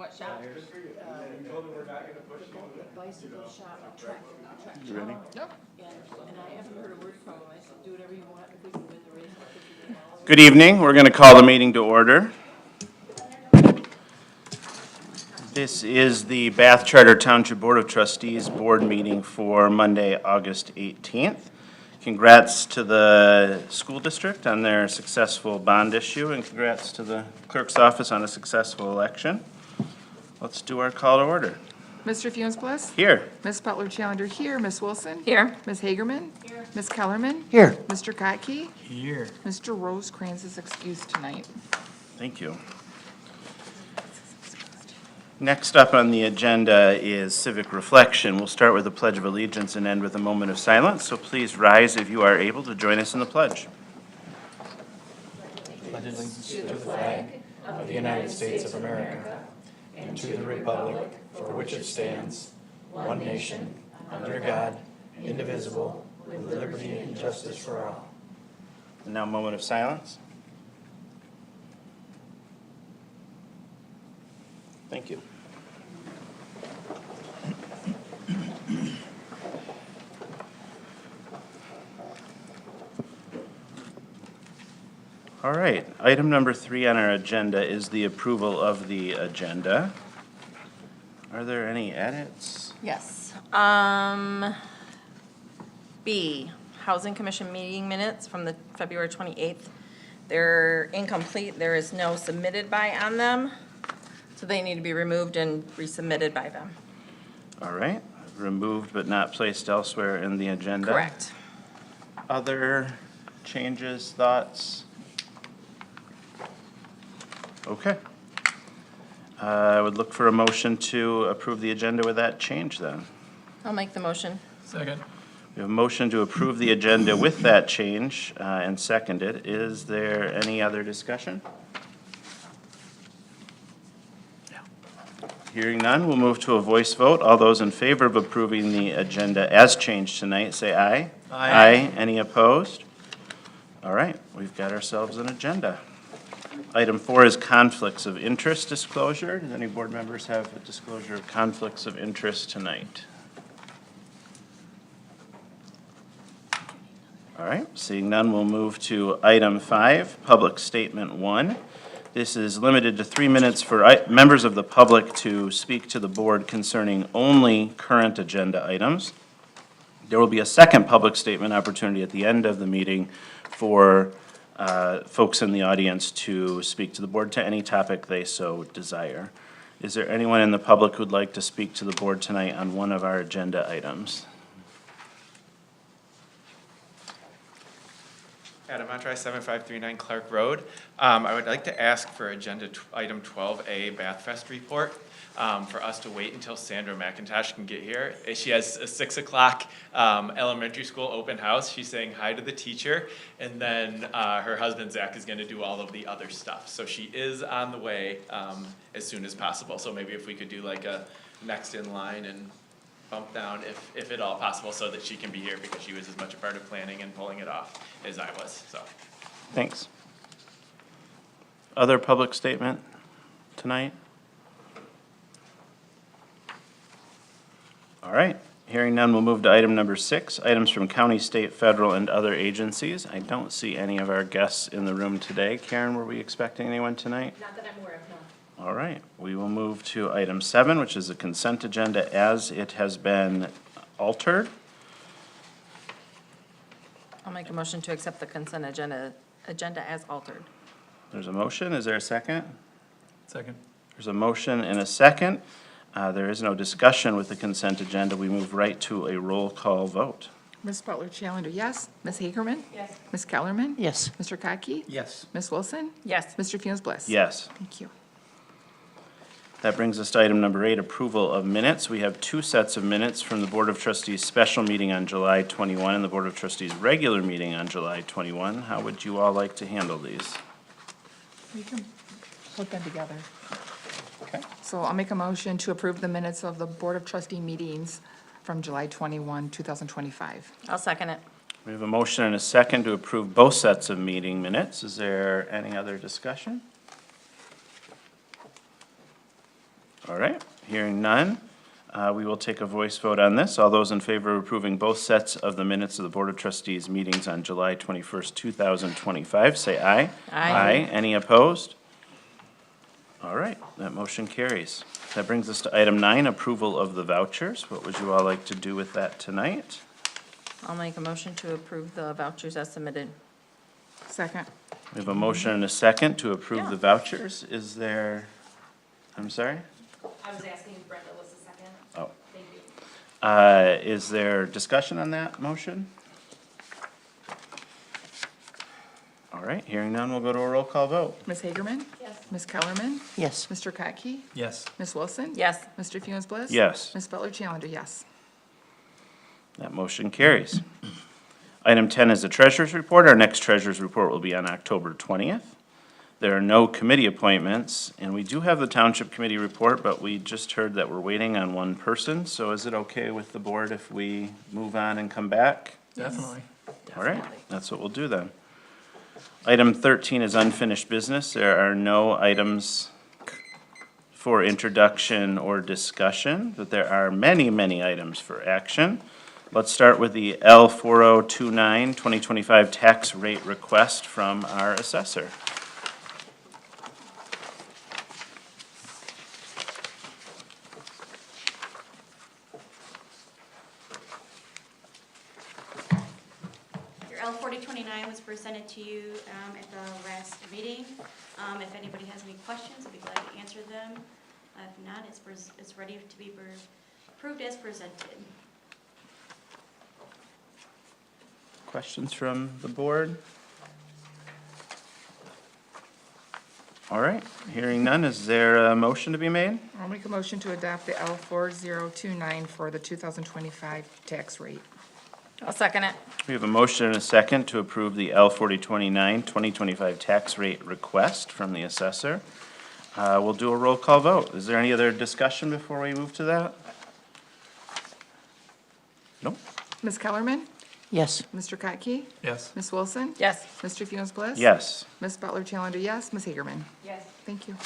What shop? Bicycle shop, a track You ready? shop. And I haven't heard a word from him. I said, do whatever you want, if we can win the race. Good evening. We're going to call the meeting to order. This is the Bath Charter Township Board of Trustees Board meeting for Monday, August 18th. Congrats to the school district on their successful bond issue, and congrats to the clerk's office on a successful election. Let's do our call to order. Mr. Funes Here. Ms. Butler-Challenger here. Ms. Wilson? Here. Ms. Hagerman? Here. Ms. Kellerman? Here. Mr. Kotke? Here. Mr. Rosecrans is excused tonight. Thank you. Next up on the agenda is civic reflection. We'll start with the Pledge of Allegiance and end with a moment of silence. So please rise if you are able to join us in the pledge. Pledge allegiance to the flag of the United States of America and to the republic for which it stands, one nation, under God, indivisible, with liberty and justice for all. And now a moment of silence. Thank you. All right, item number 3 on our agenda is the approval of the agenda. Are there any edits? Yes. B, Housing Commission meeting minutes from the February 28th. They're incomplete. There is no submitted by on them, so they need to be removed and resubmitted by them. All right, removed but not placed elsewhere in the agenda. Correct. Other changes, thoughts? Okay. I would look for a motion to approve the agenda with that change then. I'll make the motion. Second. We have a motion to approve the agenda with that change and seconded. Is there any other discussion? Hearing none, we'll move to a voice vote. All those in favor of approving the agenda as changed tonight, say aye. Aye. Any opposed? All right, we've got ourselves an agenda. Item 4 is conflicts of interest disclosure. Does any board members have a disclosure of conflicts of interest tonight? All right, seeing none, we'll move to item 5, public statement 1. This is limited to 3 minutes for members of the public to speak to the board concerning only current agenda items. There will be a second public statement opportunity at the end of the meeting for folks in the audience to speak to the board to any topic they so desire. Is there anyone in the public who'd like to speak to the board tonight on one of our agenda items? Adam Montre, 7539 Clark Road. I would like to ask for agenda item 12A, Bath Fest report, for us to wait until Sandra McIntosh can get here. She has a 6 o'clock elementary school open house. She's saying hi to the teacher, and then her husband Zach is gonna do all of the other stuff. So she is on the way as soon as possible. So maybe if we could do like a next in line and bump down if at all possible, so that she can be here, because she was as much a part of planning and pulling it off as I was, so. Thanks. Other public statement tonight? All right, hearing none, we'll move to item number 6, items from county, state, federal, and other agencies. I don't see any of our guests in the room today. Karen, were we expecting anyone tonight? Not that I'm aware of, no. All right, we will move to item 7, which is the consent agenda as it has been altered. I'll make a motion to accept the consent agenda as altered. There's a motion, is there a second? Second. There's a motion and a second. There is no discussion with the consent agenda. We move right to a roll call vote. Ms. Butler-Challenger, yes. Ms. Hagerman? Yes. Ms. Kellerman? Yes. Mr. Kotke? Yes. Ms. Wilson? Yes. Mr. Funes Yes. Thank you. That brings us to item number 8, approval of minutes. We have 2 sets of minutes from the Board of Trustees special meeting on July 21 and the Board of Trustees regular meeting on July 21. How would you all like to handle these? We can put them together. Okay. So I'll make a motion to approve the minutes of the Board of Trustee meetings from July 21, 2025. I'll second it. We have a motion and a second to approve both sets of meeting minutes. Is there any other discussion? All right, hearing none, we will take a voice vote on this. All those in favor of approving both sets of the minutes of the Board of Trustees meetings on July 21st, 2025, say aye. Aye. Any opposed? All right, that motion carries. That brings us to item 9, approval of the vouchers. What would you all like to do with that tonight? I'll make a motion to approve the vouchers as submitted. Second. We have a motion and a second to approve the Yeah. vouchers. Is there, I'm sorry? I was asking if Brenda was the second. Oh. Thank you. Is there discussion on that motion? All right, hearing none, we'll go to a roll call vote. Ms. Hagerman? Yes. Ms. Kellerman? Yes. Mr. Catke? Yes. Ms. Wilson? Yes. Mr. Funes Bliss? Yes, Ms. Butler Challenger, yes. that motion carries. Item 10 is the treasurer's report. Our next treasurer's report will be on October 20th. There are no committee appointments, and we do have the Township Committee report, but we just heard that we're waiting on one person. So is it okay with the board if we move on and come back? Definitely. All right, that's what we'll do then. Item 13 is unfinished business. There are no items for introduction or discussion, but there are many, many items for action. Let's start with the L4029 2025 tax rate request from our assessor. Your L 4029 was presented to you at the last meeting. If anybody has any questions, I'd be glad to answer them. If not, it's ready to be approved as presented. Questions from the board? All right, hearing none, is there a motion to be made? I'll make a motion to adopt the L4029 for the 2025 tax rate. I'll second it. We have a motion and a second to approve the L4029 2025 tax rate request from the assessor. We'll do a roll call vote. Is there any other discussion before we move to that? Nope. Ms. Kellerman? Yes. Mr. Catke? Yes. Ms. Wilson? Yes. Mr. Funes Bliss? Yes. Ms. Butler Challenger, yes. Ms. Hagerman? Yes. Thank you.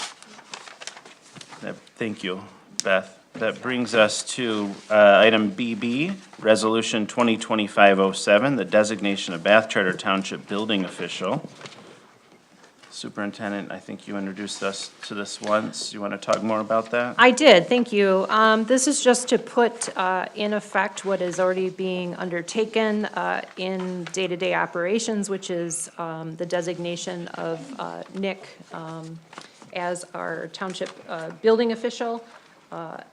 Thank you, Beth. That brings us to item BB, Resolution 2025-07, the designation of Bath Charter Township Building Official. Superintendent, I think you introduced us to this once. You want to talk more about that? I did, thank you. This is just to put in effect what is already being undertaken in day-to-day operations, which is the designation of Nick as our township building official.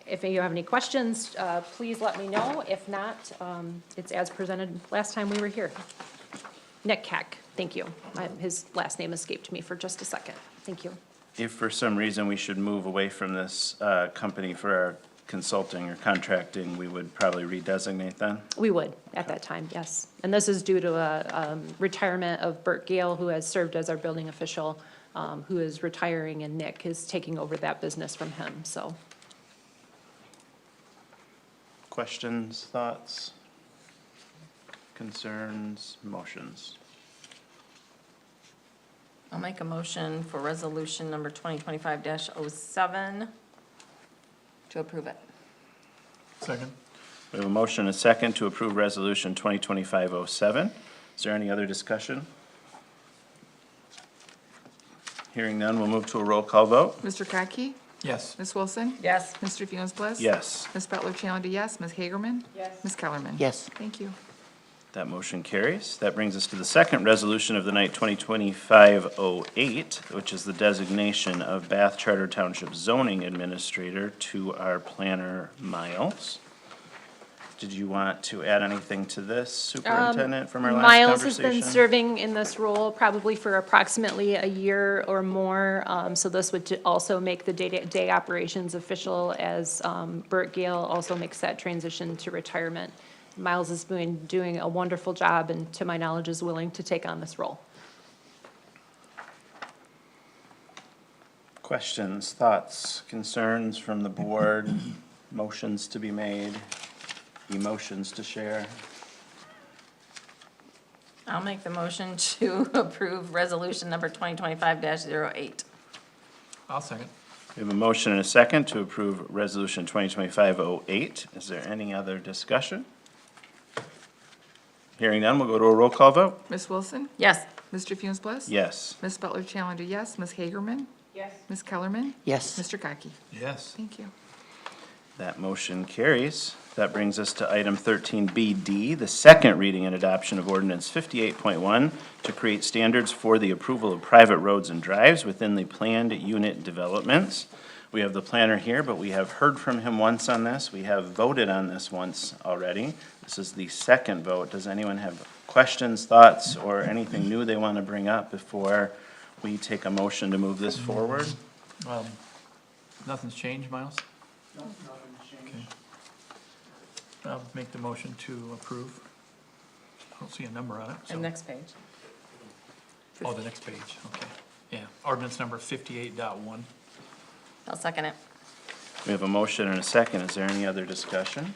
If you have any questions, please let me know. If not, it's as presented last time we were here. Nick Keck, thank you. His last name escaped me for just a second. Thank you. If for some reason we should move away from this company for our consulting or contracting, we would probably redesignate then? We would, at that time, yes. And this is due to a retirement of Bert Gale, who has served as our building official, who is retiring, and Nick is taking over that business from him, so. Questions, thoughts, concerns, motions? I'll make a motion for resolution number 2025-07 to approve it. Second. We have a motion and a second to approve Resolution 2025-07. Is there any other discussion? Hearing none, we'll move to a roll call vote. Mr. Catke? Yes. Ms. Wilson? Yes. Mr. Funes Bliss? Yes, Ms. Butler Challenger, yes. Ms. Hagerman? Yes. Ms. Kellerman? Yes. Thank you. that motion carries. That brings us to the second resolution of the night, 2025-08, which is the designation of Bath Charter Township Zoning Administrator to our planner, Miles. Did you want to add anything to this, Superintendent, from our last Miles conversation? has been serving in this role probably for approximately a year or more. So this would also make the day-to-day operations official as Bert Gale also makes that transition to retirement. Miles has been doing a wonderful job and to my knowledge is willing to take on this role. Questions, thoughts, concerns from the board, motions to be made, emotions to share? I'll make the motion to approve resolution number 2025-08. I'll second. We have a motion and a second to approve Resolution 2025-08. Is there any other discussion? Hearing none, we'll go to a roll call vote. Ms. Wilson? Yes. Mr. Funes Bliss? Yes. Ms. Butler Challenger, yes. Ms. Hagerman? Yes. Ms. Kellerman? Yes. Mr. Gaki? Yes. Thank you. That motion carries. That brings us to item 13BD, the second reading and adoption of ordinance 58.1 to create standards for the approval of private roads and drives within the planned unit developments. We have the planner here, but we have heard from him once on this. We have voted on this once already. This is the second vote. Does anyone have questions, thoughts, or anything new they want to bring up before we take a motion to move this forward? Nothing's changed, Miles? No, nothing's changed. Okay. I'll make the motion to approve. I don't see a number on it, so. And next page. Oh, the next page, okay. Yeah, ordinance number 58.1. I'll second it. We have a motion and a second. Is there any other discussion?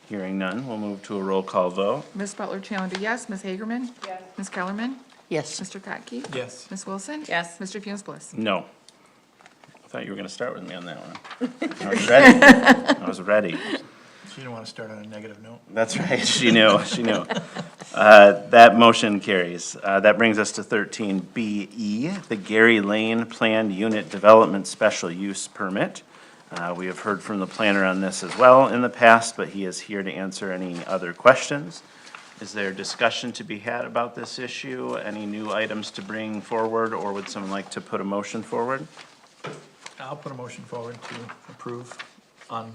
Hearing none, we'll move to a roll call vote. Ms. Butler Challenger, yes. Ms. Hagerman? Yes. Ms. Kellerman? Yes. Mr. Gaki? Yes. Ms. Wilson? Yes. Mr. Funes Bliss? No. I thought you were gonna start with me on that one. I was ready. I was ready. So you don't want to start on a negative note? That's right, she knew, she knew. That motion carries. That brings us to 13BE, the Gary Lane Planned Unit Development Special Use Permit. We have heard from the planner on this as well in the past, but he is here to answer any other questions. Is there discussion to be had about this issue? Any new items to bring forward, or would someone like to put a motion forward? I'll put a motion forward to approve on,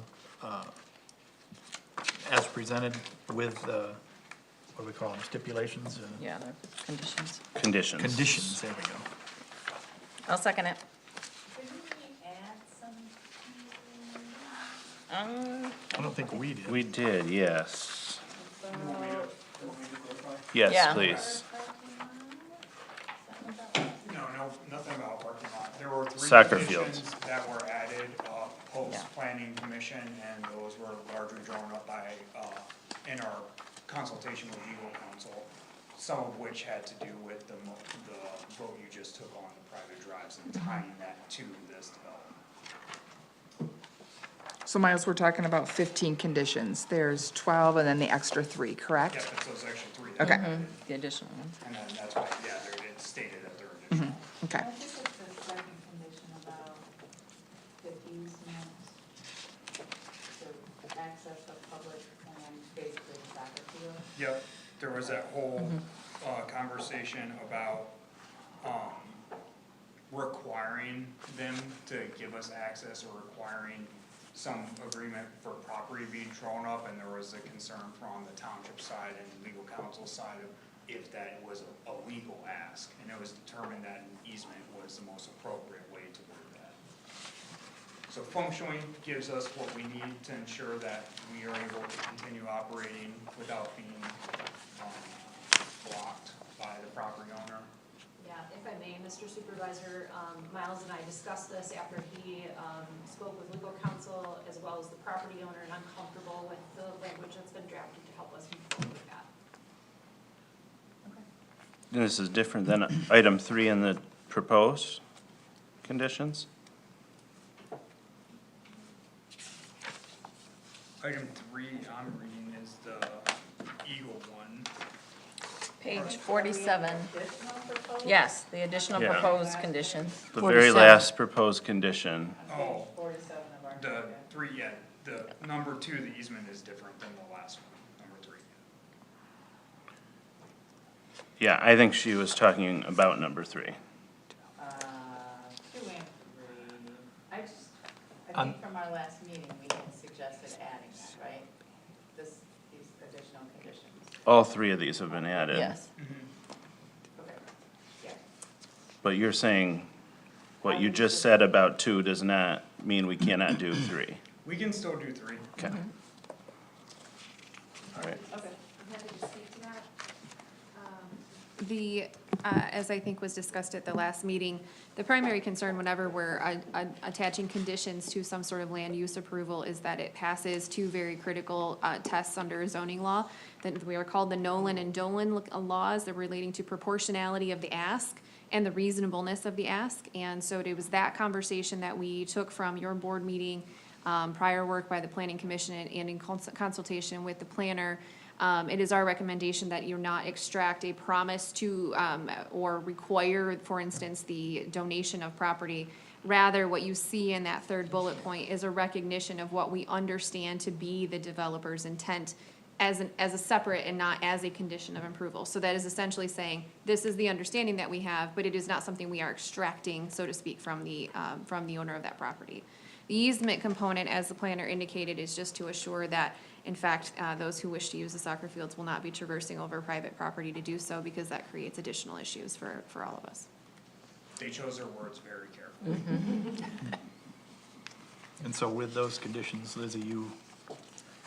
as presented with, what do we call them, stipulations? Yeah, the conditions. Conditions. Conditions, there we go. I'll second it. Didn't we add some? I don't think we did. We did, yes. Yeah. Yes, please. No, nothing about parking lot. There were three Soccer conditions fields. that were added, Yeah. post-planning commission, and those were largely drawn up by, in our consultation with legal counsel, some of which had to do with the vote you just took on the private drives and tying that to this development. So Miles, we're talking about 15 conditions. There's 12 and then the extra 3, correct? Yeah, that's those extra three. Okay. The additional ones. And then that's why, yeah, it's stated that they're additional. Okay. I think it's the second condition about the easements, the access of public land, basically the soccer field. Yep, there was that whole, conversation about, requiring them to give us access or requiring some agreement for property being thrown up, and there was a concern from the township side and legal counsel side of if that was a legal ask, and it was determined that an easement was the most appropriate way to word that. So feng shui gives us what we need to ensure that we are able to continue operating without being, blocked by the property owner. Yeah, if I may, Mr. Supervisor, Miles and I discussed this after he spoke with legal counsel as well as the property owner, and I'm comfortable with the language that's been drafted to help us move forward with that. This is different than item 3 in the proposed conditions? Item 3 I'm reading is the Eagle one. Page 47. Yes, the additional Yeah. proposed conditions. The very 47. last proposed condition. Oh, 47 of our. the 3, yeah, the number 2, the easement is different than the last one, number 3. Yeah, I think she was talking about number 3. 2 and 3. I On- think from our last meeting, we had suggested adding that, right? These additional conditions. All 3 of these have been added. Yes. Okay. Yeah. But you're saying what you just said about 2 does not mean we cannot do 3. We can still do 3. Okay. All right. Okay. I'm happy to speak to that. As I think was discussed at the last meeting, the primary concern whenever we're attaching conditions to some sort of land use approval is that it passes 2 very critical tests under zoning law that we are called the Nolan and Dolan laws. They're relating to proportionality of the ask and the reasonableness of the ask. And so it was that conversation that we took from your board meeting, prior work by the planning commission and in consultation with the planner. It is our recommendation that you not extract a promise to, or require, for instance, the donation of property. Rather, what you see in that third bullet point is a recognition of what we understand to be the developer's intent as a separate and not as a condition of approval. So that is essentially saying, this is the understanding that we have, but it is not something we are extracting, so to speak, from the owner of that property. The easement component, as the planner indicated, is just to assure that, in fact, those who wish to use the soccer fields will not be traversing over private property to do so, because that creates additional issues for all of us. They chose their words very carefully. And so with those conditions, Lizzie, you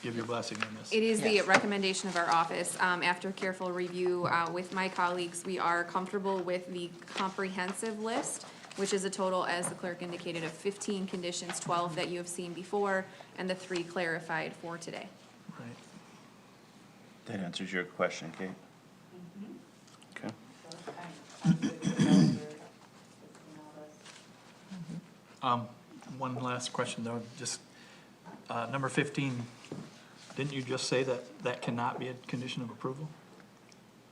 give your blessing on this? It is the recommendation of our office. After careful review with my colleagues, we are comfortable with the comprehensive list, which is a total, as the clerk indicated, of 15 conditions, 12 that you have seen before, and the 3 clarified for today. Right. That answers your question, Kate. Okay. One last question though, just, number 15, didn't you just say that that cannot be a condition of approval?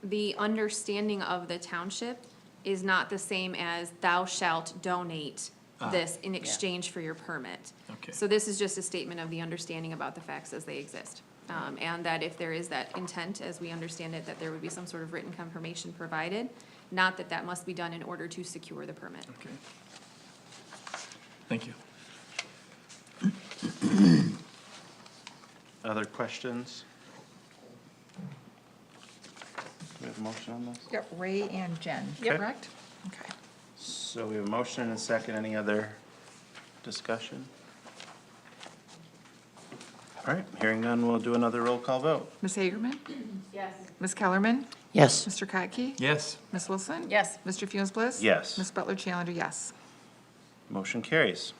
The understanding of the township is not the same as thou shalt donate this in exchange for your permit. Okay. So this is just a statement of the understanding about the facts as they exist. And that if there is that intent, as we understand it, that there would be some sort of written confirmation provided, not that that must be done in order to secure the permit. Okay. Thank you. Other questions? Do we have a motion on this? Yep, Ray and Jen, Yep. correct? Okay. So we have a motion and a second. Any other discussion? All right, hearing none, we'll do another roll call vote. Ms. Hagerman? Yes. Ms. Kellerman? Yes. Mr. Kotke? Yes. Ms. Wilson? Yes. Mr. Funes Bliss? Yes. Ms. Butler Challenger, yes. Motion carries.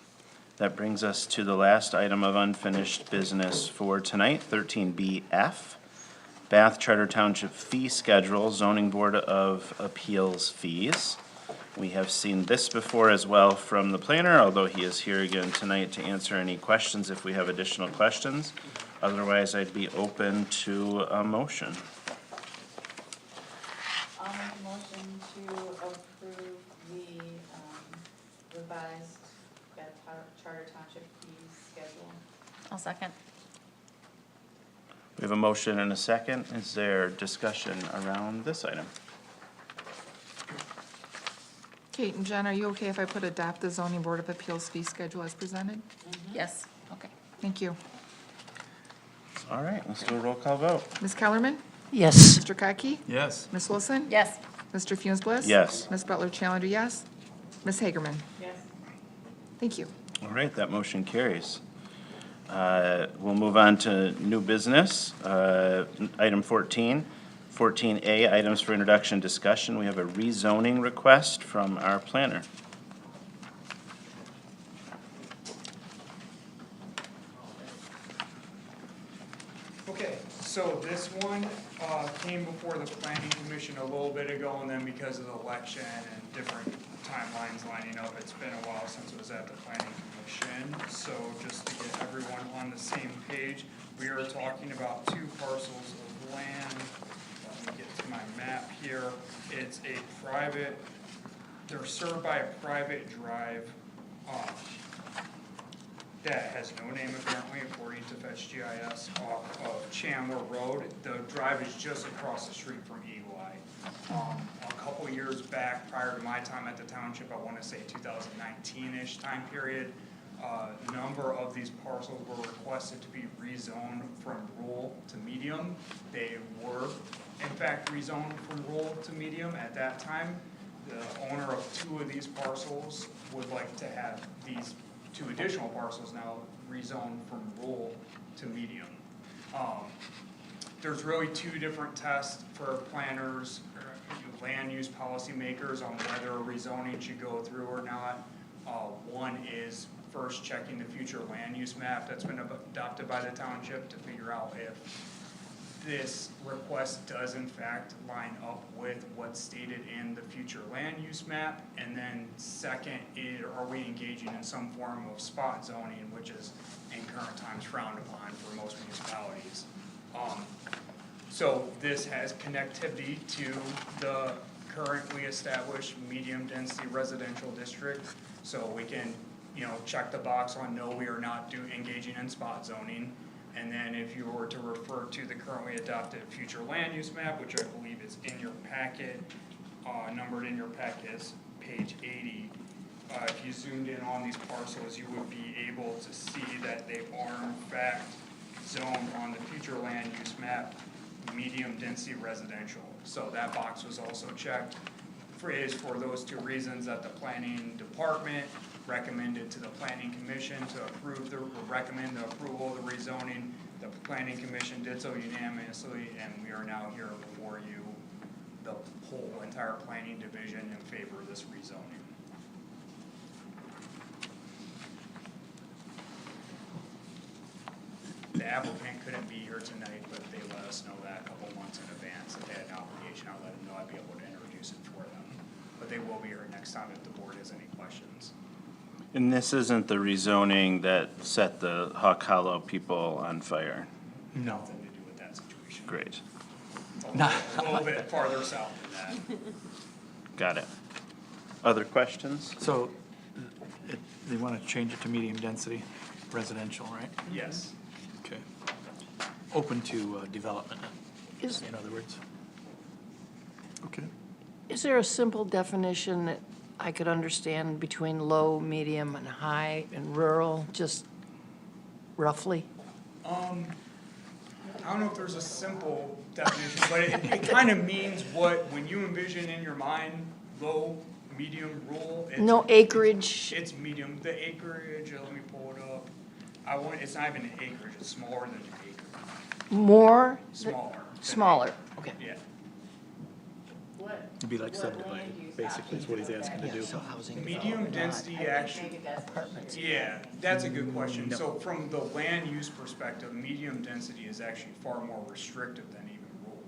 That brings us to the last item of unfinished business for tonight, 13BF, Bath Charter Township Fee Schedule, Zoning Board of Appeals fees. We have seen this before as well from the planner, although he is here again tonight to answer any questions if we have additional questions. Otherwise, I'd be open to a motion. I'll make a motion to approve the revised Charter Township fee schedule. I'll second. We have a motion and a second. Is there discussion around this item? Kate and Jen, are you okay if I put adopt the zoning board of appeals fee schedule as presented? Yes. Okay, thank you. All right, let's do a roll call vote. Ms. Kellerman? Yes. Mr. Kotke? Yes. Ms. Wilson? Yes. Mr. Funes Bliss? Yes. Ms. Butler Challenger, yes. Ms. Hagerman? Yes. Thank you. All right, that motion carries. We'll move on to new business. Item 14, 14A, items for introduction and discussion. We have a rezoning request from our planner. Okay, so this one, came before the planning commission a little bit ago, and then because of the election and different timelines lining up, it's been a while since it was at the planning commission. So just to get everyone on the same page, we are talking about 2 parcels of land. Let me get to my map here. It's a private, they're served by a private drive, that has no name apparently according to Fetch GIS, off of Chandler Road. The drive is just across the street from Eagle Eye. A couple of years back, prior to my time at the township, I wanna say 2019-ish time period, a number of these parcels were requested to be rezoned from rural to medium. They were, in fact, rezoned from rural to medium at that time. The owner of 2 of these parcels would like to have these 2 additional parcels now rezoned from rural to medium. There's really 2 different tests for planners, or land use policymakers on whether a rezoning should go through or not. One is first checking the future land use map that's been adopted by the township to figure out if this request does in fact line up with what's stated in the future land use map? And then second, are we engaging in some form of spot zoning, which is in current times frowned upon for most municipalities? So this has connectivity to the currently established medium-density residential district. So we can, check the box on no, we are not engaging in spot zoning. And then if you were to refer to the currently adopted future land use map, which I believe is in your packet, numbered in your packet is page 80. If you zoomed in on these parcels, you would be able to see that they are in fact zoned on the future land use map, medium density residential. So that box was also checked for those two reasons, that the planning department recommended to the planning commission to recommend the approval of the rezoning. The planning commission did so unanimously, and we are now here before you, the whole entire planning division, in favor of this rezoning. The applicant couldn't be here tonight, but they let us know that a couple months in advance. If they had an obligation, I'll let them know I'd be able to introduce it for them. But they will be here next time if the board has any questions. And this isn't the rezoning that set the Hawk Hollow people on fire? No. Nothing to do with that situation. Great. A little bit farther south than that. Got it. Other questions? So they want to change it to medium density residential, right? Yes. Okay. Open to development, Is, in other words. Okay. is there a simple definition that I could understand between low, medium, and high and rural, just roughly? I don't know if there's a simple definition, but it kind of means when you envision in your mind low, medium, rural. No acreage? It's medium. The acreage, let me pull it up. It's not even an acreage, it's smaller than an acre. More? Smaller. Smaller, okay. Yeah. It'd be like subdivided, basically, is what he's asking to do. Medium density actually. Maybe that's. Yeah, that's a good question. So from the land use perspective, medium density is actually far more restrictive than even rural.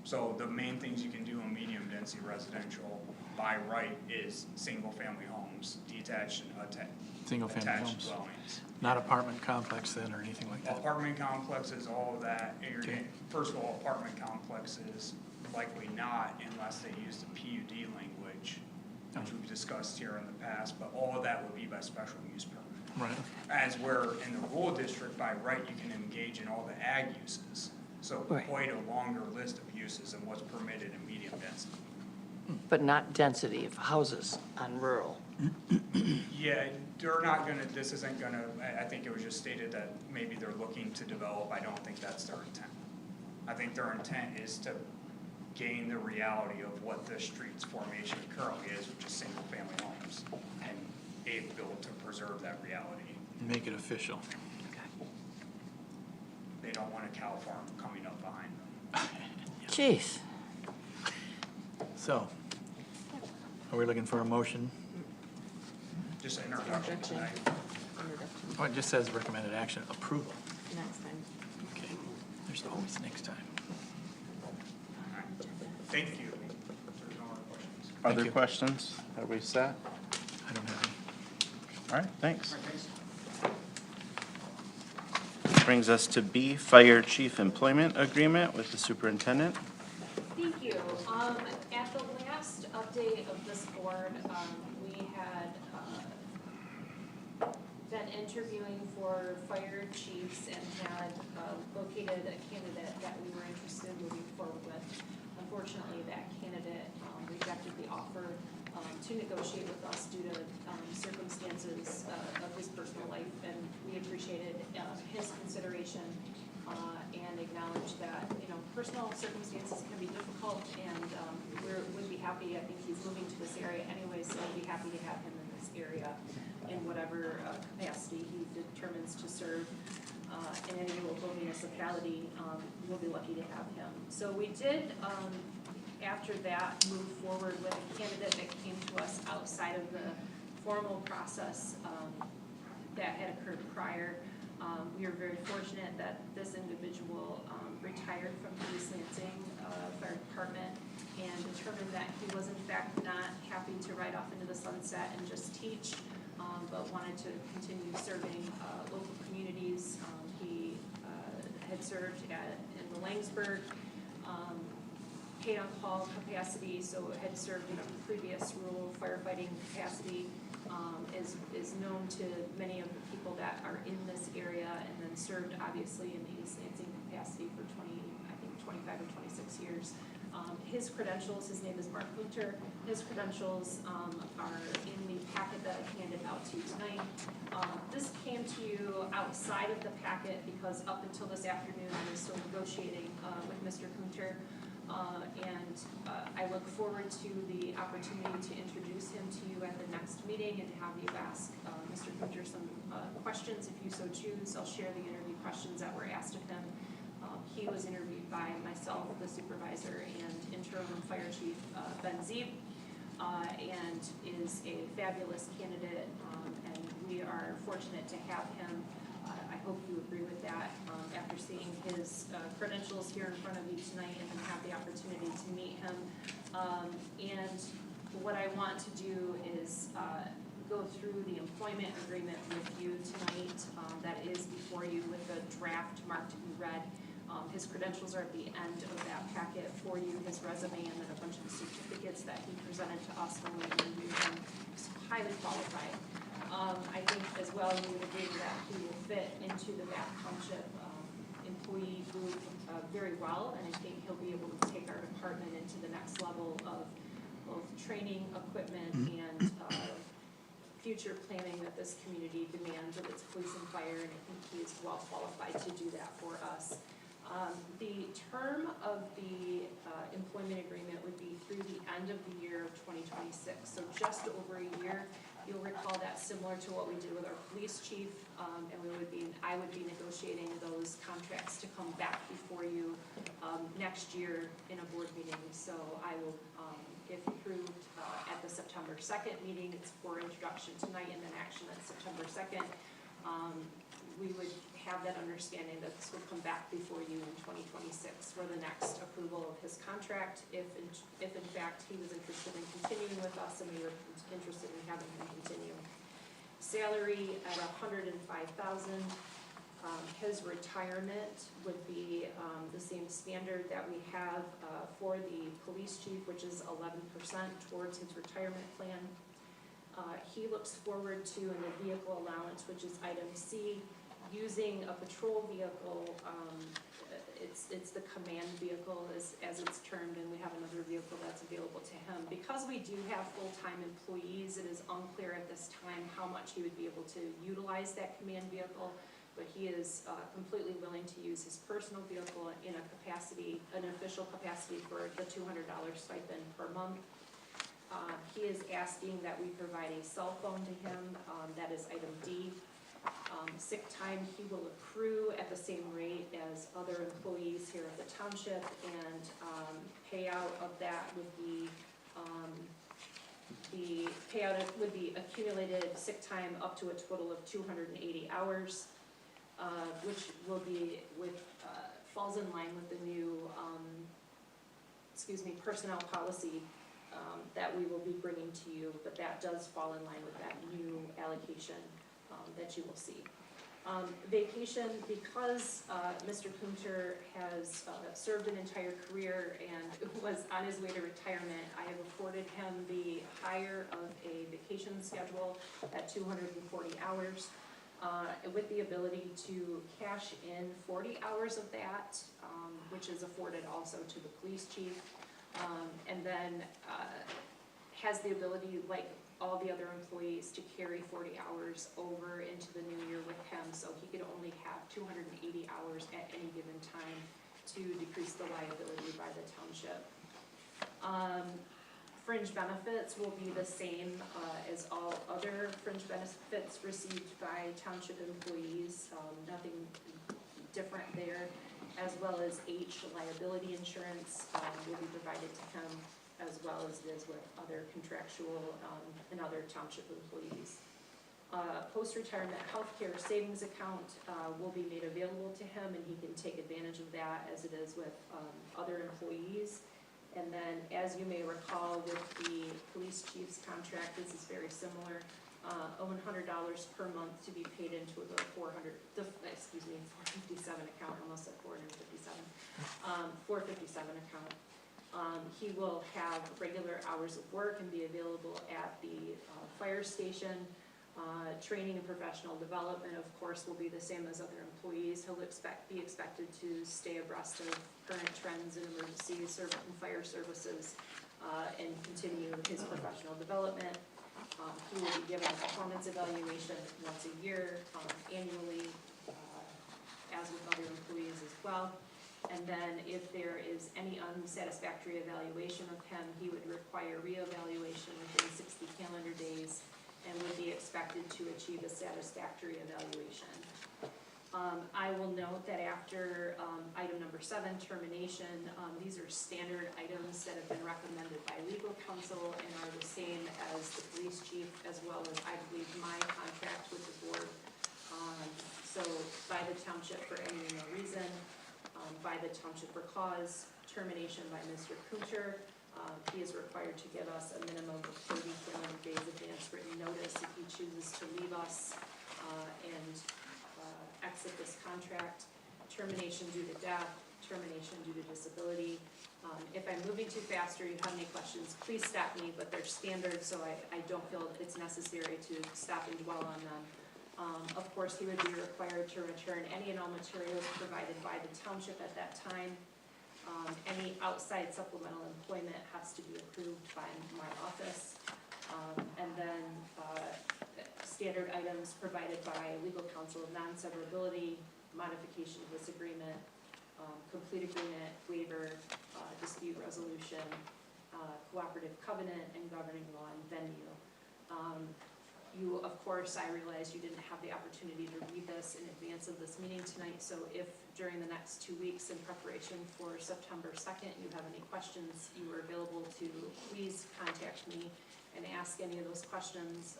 So the main things you can do in medium density residential by right is single family homes, detached and Single family attached homes. dwellings. Not apartment complex then, or anything like that? Apartment complexes, all of that, Okay. first of all, apartment complexes, likely not unless they use the PUD language, which we've discussed here in the past, but all of that would be by special use permit. Right. As where in the rural district, by right, you can engage in all the ag uses. So Right. quite a longer list of uses than what's permitted in medium density. But not density of houses on rural. Yeah, they're not gonna, this isn't gonna, I think it was just stated that maybe they're looking to develop, I don't think that's their intent. I think their intent is to gain the reality of what the street's formation currently is, which is single family homes, and able to preserve that reality. Make it official. They don't want a cow farm coming up behind them. Jeez. So, are we looking for a motion? Just an introduction tonight. Oh, it just says recommended action, approval. Next time. Okay, there's always next time. All right. Thank you. There's no other questions. Other you. questions? Are we set? I don't have any. All right, thanks. All right, thanks. Brings us to B, Fire Chief Employment Agreement with the Superintendent. Thank you. At the last update of this board, we had been interviewing for fire chiefs and had located a candidate that we were interested in moving forward with. Unfortunately, that candidate rejected the offer to negotiate with us due to circumstances of his personal life, and we appreciated his consideration and acknowledged that, personal circumstances can be difficult, and we'd be happy, I think he's moving to this area anyway, so we'd be happy to have him in this area in whatever capacity he determines to serve in any local municipality. We'll be lucky to have him. So we did, after that, move forward with a candidate that came to us outside of the formal process that had occurred prior. We are very fortunate that this individual retired from the East Lansing Fire Department and determined that he was in fact not happy to ride off into the sunset and just teach, but wanted to continue serving local communities. He had served in the Langsburg paid on call capacity, so had served in a previous rural firefighting capacity, is known to many of the people that are in this area, and then served obviously in the East Lansing capacity for 25 or 26 years. His credentials, his name is Mark Hunter, his credentials are in the packet that I handed out to you tonight. This came to you outside of the packet because up until this afternoon I was still negotiating with Mr. Hunter. I look forward to the opportunity to introduce him to you at the next meeting and have you ask Mr. Hunter some questions if you so choose. I'll share the interview questions that were asked of him. He was interviewed by myself, the supervisor, and interim fire chief Ben Zeeb, and is a fabulous candidate, and we are fortunate to have him. I hope you agree with that after seeing his credentials here in front of you tonight and then have the opportunity to meet him. And what I want to do is go through the employment agreement with you tonight that is before you with the draft marked in red. His credentials are at the end of that packet for you, his resume, and then a bunch of certificates that he presented to us when we interviewed him. He's highly qualified. I think as well you would agree that he will fit into the Bath Township employee group very well, and I think he'll be able to take our department into the next level of both training, equipment, and future planning that this community demands of its police and fire, and I think he is well qualified to do that for us. The term of the employment agreement would be through the end of the year of 2026, so just over a year. You'll recall that similar to what we did with our police chief, and I would be negotiating those contracts to come back before you next year in a board meeting. So I will, if approved at the September 2nd meeting, it's for introduction tonight and then action on September 2nd. We would have that understanding that this would come back before you in 2026 for the next approval of his contract, if in fact he was interested in continuing with us and we were interested in having him continue. Salary at $105,000. His retirement would be the same standard that we have for the police chief, which is 11% towards his retirement plan. He looks forward to in the vehicle allowance, which is item C, using a patrol vehicle. It's the command vehicle as it's termed, and we have another vehicle that's available to him. Because we do have full-time employees, it is unclear at this time how much he would be able to utilize that command vehicle, but he is completely willing to use his personal vehicle in a capacity, an official capacity for the $200 stipend per month. He is asking that we provide a cell phone to him, that is item D. Sick time he will accrue at the same rate as other employees here at the township, and payout of that would be, the payout would be accumulated sick time up to a total of 280 hours, which will be falls in line with the new, personnel policy that we will be bringing to you, but that does fall in line with that new allocation that you will see. Vacation, because Mr. Kunter has served an entire career and was on his way to retirement, I have afforded him the hire of a vacation schedule at 240 hours with the ability to cash in 40 hours of that, which is afforded also to the police chief, and then has the ability, like all the other employees, to carry 40 hours over into the new year with him, so he could only have 280 hours at any given time to decrease the liability by the township. Fringe benefits will be the same as all other fringe benefits received by township employees, nothing different there, as well as H, liability insurance will be provided to him, as well as it is with other contractual and other township employees. Post-retirement healthcare savings account will be made available to him, and he can take advantage of that as it is with other employees. And then, as you may recall, with the police chief's contract, this is very similar. $100 per month to be paid into the 457 account, almost at 457 account. He will have regular hours of work and be available at the fire station. Training and professional development, of course, will be the same as other employees. He'll be expected to stay abreast of current trends in emergency and fire services and continue his professional development. He will be given a performance evaluation once a year, annually, as with other employees as well. And then if there is any unsatisfactory evaluation of him, he would require reevaluation within 60 calendar days and would be expected to achieve a satisfactory evaluation. I will note that after item number 7, termination, these are standard items that have been recommended by legal counsel and are the same as the police chief, as well as, I believe, my contract with the board. So by the township for any or no reason, by the township for cause, termination by Mr. Kunter. He is required to give us a minimum of 30 calendar days advance written notice if he chooses to leave us and exit this contract. Termination due to death, termination due to disability. If I'm moving too fast or you have any questions, please stop me, but they're standard, so I don't feel it's necessary to stop and dwell on them. Of course, he would be required to return any and all materials provided by the township at that time. Any outside supplemental employment has to be approved by my office. And then standard items provided by legal counsel, non-severability, modification of this agreement, complete agreement, waiver, dispute resolution, cooperative covenant, and governing law and venue. You, of course, I realize you didn't have the opportunity to read this in advance of this meeting tonight, so if during the next 2 weeks in preparation for September 2nd, you have any questions, you are available to please contact me and ask any of those questions.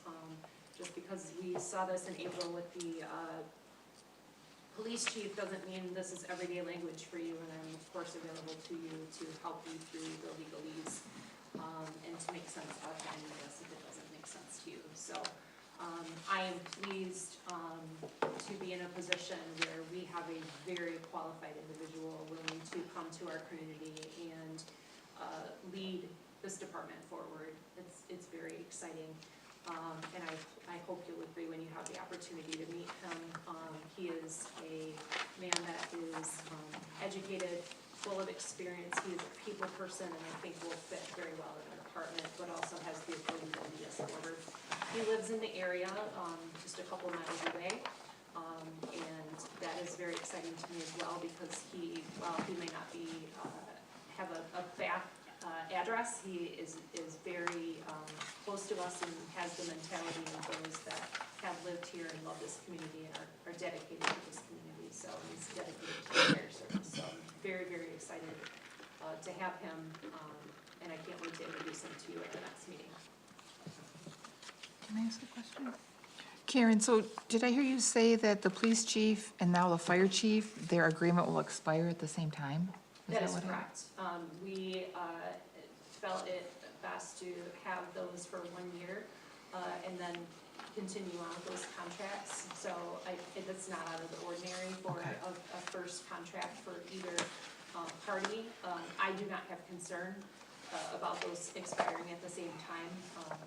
Just because we saw this in April with the police chief doesn't mean this is everyday language for you, and I'm of course available to you to help you through the legalese and to make sense of any of this if it doesn't make sense to you. So I am pleased to be in a position where we have a very qualified individual willing to come to our community and lead this department forward. It's very exciting. And I hope you'll agree when you have the opportunity to meet him. He is a man that is educated, full of experience. He is a people person, and I think will fit very well in our department, but also has the ability to lead us forward. He lives in the area, just a couple miles away, and that is very exciting to me as well, because while he may not be have a back address, he is very close to us and has the mentality of those that have lived here and love this community and are dedicated to this community. So he's dedicated to the fire service. So I'm very, very excited to have him, and I can't wait to introduce him to you at the next meeting. Can I ask a question? Karen, so did I hear you say that the police chief and now the fire chief, their agreement will expire at the same time? That is what I- correct. We felt it best to have those for 1 year and then continue on with those contracts. So it's not out of the ordinary for Okay. a first contract for either party. I do not have concern about those expiring at the same time.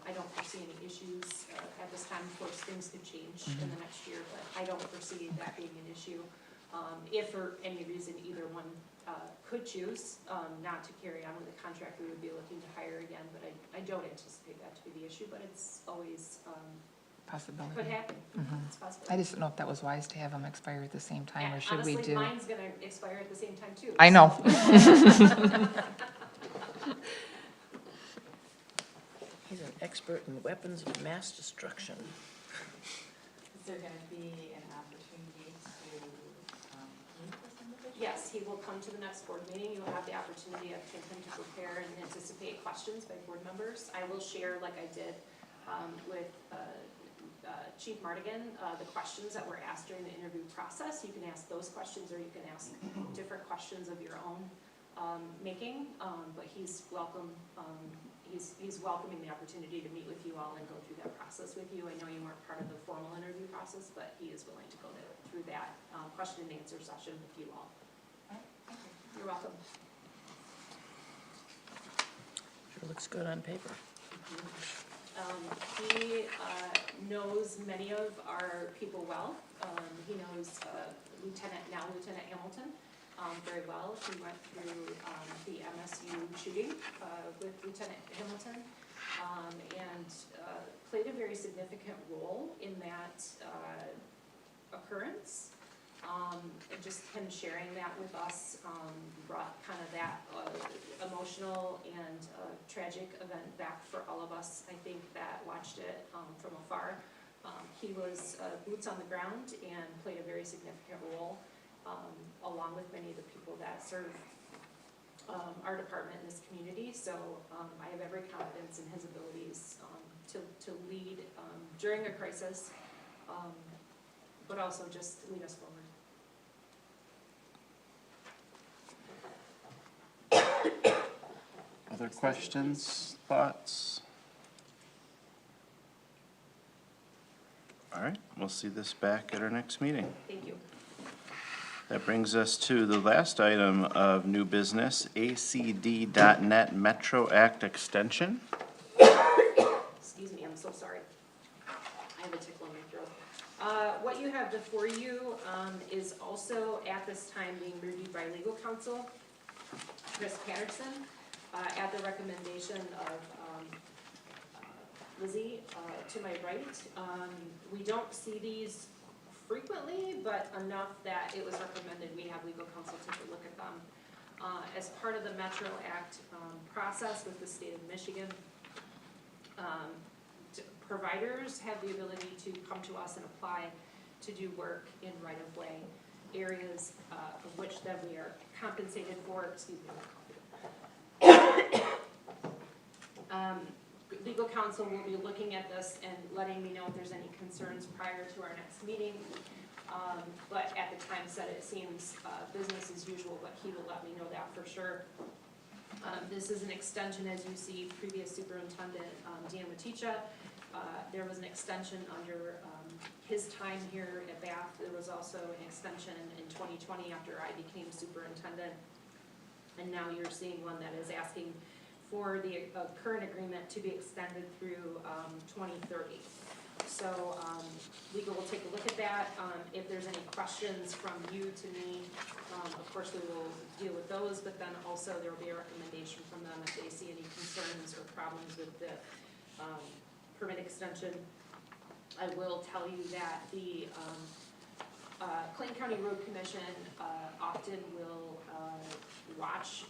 I don't foresee any issues at this time. Of course, things could change in the next year, but I don't foresee that being an issue. If for any reason either one could choose not to carry on with the contract, we would be looking to hire again, but I don't anticipate that to be the issue, but it's always, Possibility. could happen. It's possible. I just didn't know if that was wise to have them expire at the same time, or should we Honestly, do? mine's gonna expire at the same time too. I know. He's an expert in weapons of mass destruction. Is there gonna be an opportunity to meet with individuals? Yes, he will come to the next board meeting. You will have the opportunity of him to prepare and anticipate questions by board members. I will share, like I did with Chief Mardigan, the questions that were asked during the interview process, you can ask those questions, or you can ask different questions of your own making, but he's welcome, he's welcoming the opportunity to meet with you all and go through that process with you. I know you weren't part of the formal interview process, but he is willing to go through that question and answer session with you all. You're welcome. Sure looks good on paper. He knows many of our people well. He knows Lieutenant Hamilton very well. He went through the MSU shooting with Lieutenant Hamilton and played a very significant role in that occurrence. And just him sharing that with us brought kind of that emotional and tragic event back for all of us, I think, that watched it from afar. He was boots on the ground and played a very significant role, along with many of the people that serve our department in this community. So I have every confidence in his abilities to lead during a crisis, but also just lead us forward. Other questions, thoughts? All right, we'll see this back at our next meeting. Thank you. That brings us to the last item of new business, ACD.net Metro Act extension. Excuse me, I'm so sorry. I have a tickle in my throat. What you have before you is also at this time being reviewed by legal counsel, Chris Patterson, at the recommendation of Lizzie to my right. We don't see these frequently, but enough that it was recommended we have legal counsel take a look at them. As part of the Metro Act process with the state of Michigan, providers have the ability to come to us and apply to do work in right-of-way areas of which then we are compensated for, legal counsel will be looking at this and letting me know if there's any concerns prior to our next meeting. But at the time said, it seems business as usual, but he will let me know that for sure. This is an extension, as you see, previous superintendent Dan Maticha. There was an extension under his time here at Bath. There was also an extension in 2020 after I became superintendent. And now you're seeing one that is asking for the current agreement to be extended through 2030. So legal will take a look at that. If there's any questions from you to me, of course we will deal with those, but then also there will be a recommendation from them if they see any concerns or problems with the permit extension. I will tell you that the Clayton County Road Commission often will watch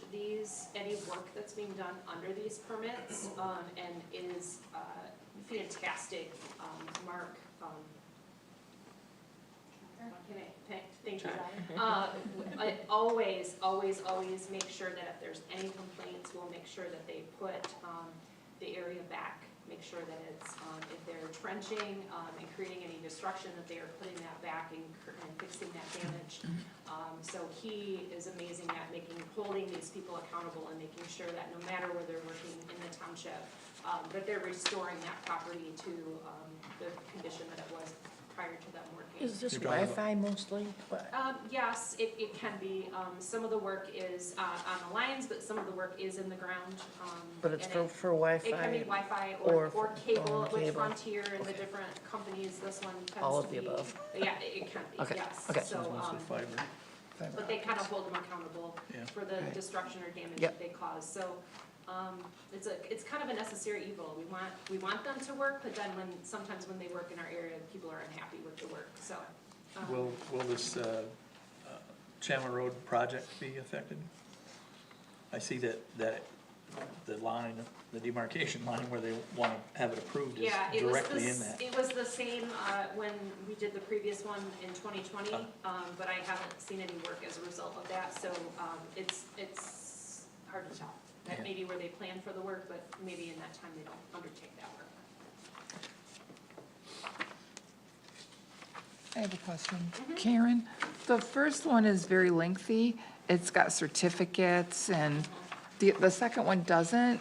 any work that's being done under these permits, and is fantastic. Mark, thank you. I always make sure that if there's any complaints, we'll make sure that they put the area back. Make sure that it's, if they're trenching and creating any destruction, that they are putting that back and fixing that damage. So he is amazing at holding these people accountable and making sure that no matter where they're working in the township, that they're restoring that property to the condition that it was prior to them working. Is this Wi-Fi mostly? Yes, it can be. Some of the work is on the lines, but some of the work is in the ground. But it's and for Wi-Fi? It can be Wi-fi or cable with Frontier and the different companies. This one tends to be. All of the above? Yeah, it can be, Okay, yes. okay. So, Fiber. but they kind of hold them accountable Yeah. for the destruction or damage Yep. that they cause. So it's kind of a necessary evil. We want them to work, but then sometimes when they work in our area, people are unhappy with the work. So. Will this Chandler Road project be affected? I see that the line, the demarcation line where they want to have it approved is Yeah, directly in that. it was the same when we did the previous one in 2020, but I haven't seen any work as a result of that, so it's hard to tell. That Yeah. may be where they plan for the work, but maybe in that time they don't undertake that work. I have a question. Karen, the first one is very lengthy. It's got certificates, and the second one doesn't.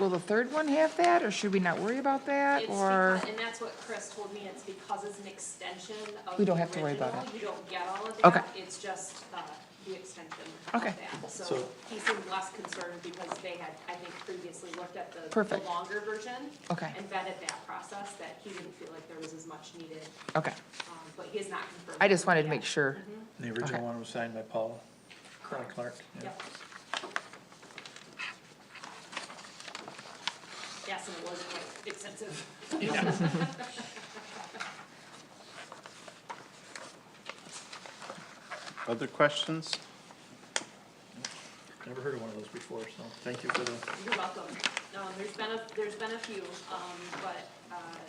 Will the third one have that, or should we not worry about that, It's or? because, and that's what Chris told me, it's because it's an extension of We the don't have to worry about original. it. You don't get all of Okay. that, it's just, the extension of Okay. that. So So- he seemed less concerned because they had, I think, previously looked at the Perfect. longer version. Okay. And vetted that process, that he didn't feel like there was as much needed, Okay, but he has not confirmed. I just wanted to that make yet. sure. The original Okay. one was signed by Paul Clark. Yeah. Yep. Yes, and it was quite extensive. Other questions? Never heard of one of those before, so thank you for the, You're welcome. There's been a few, but,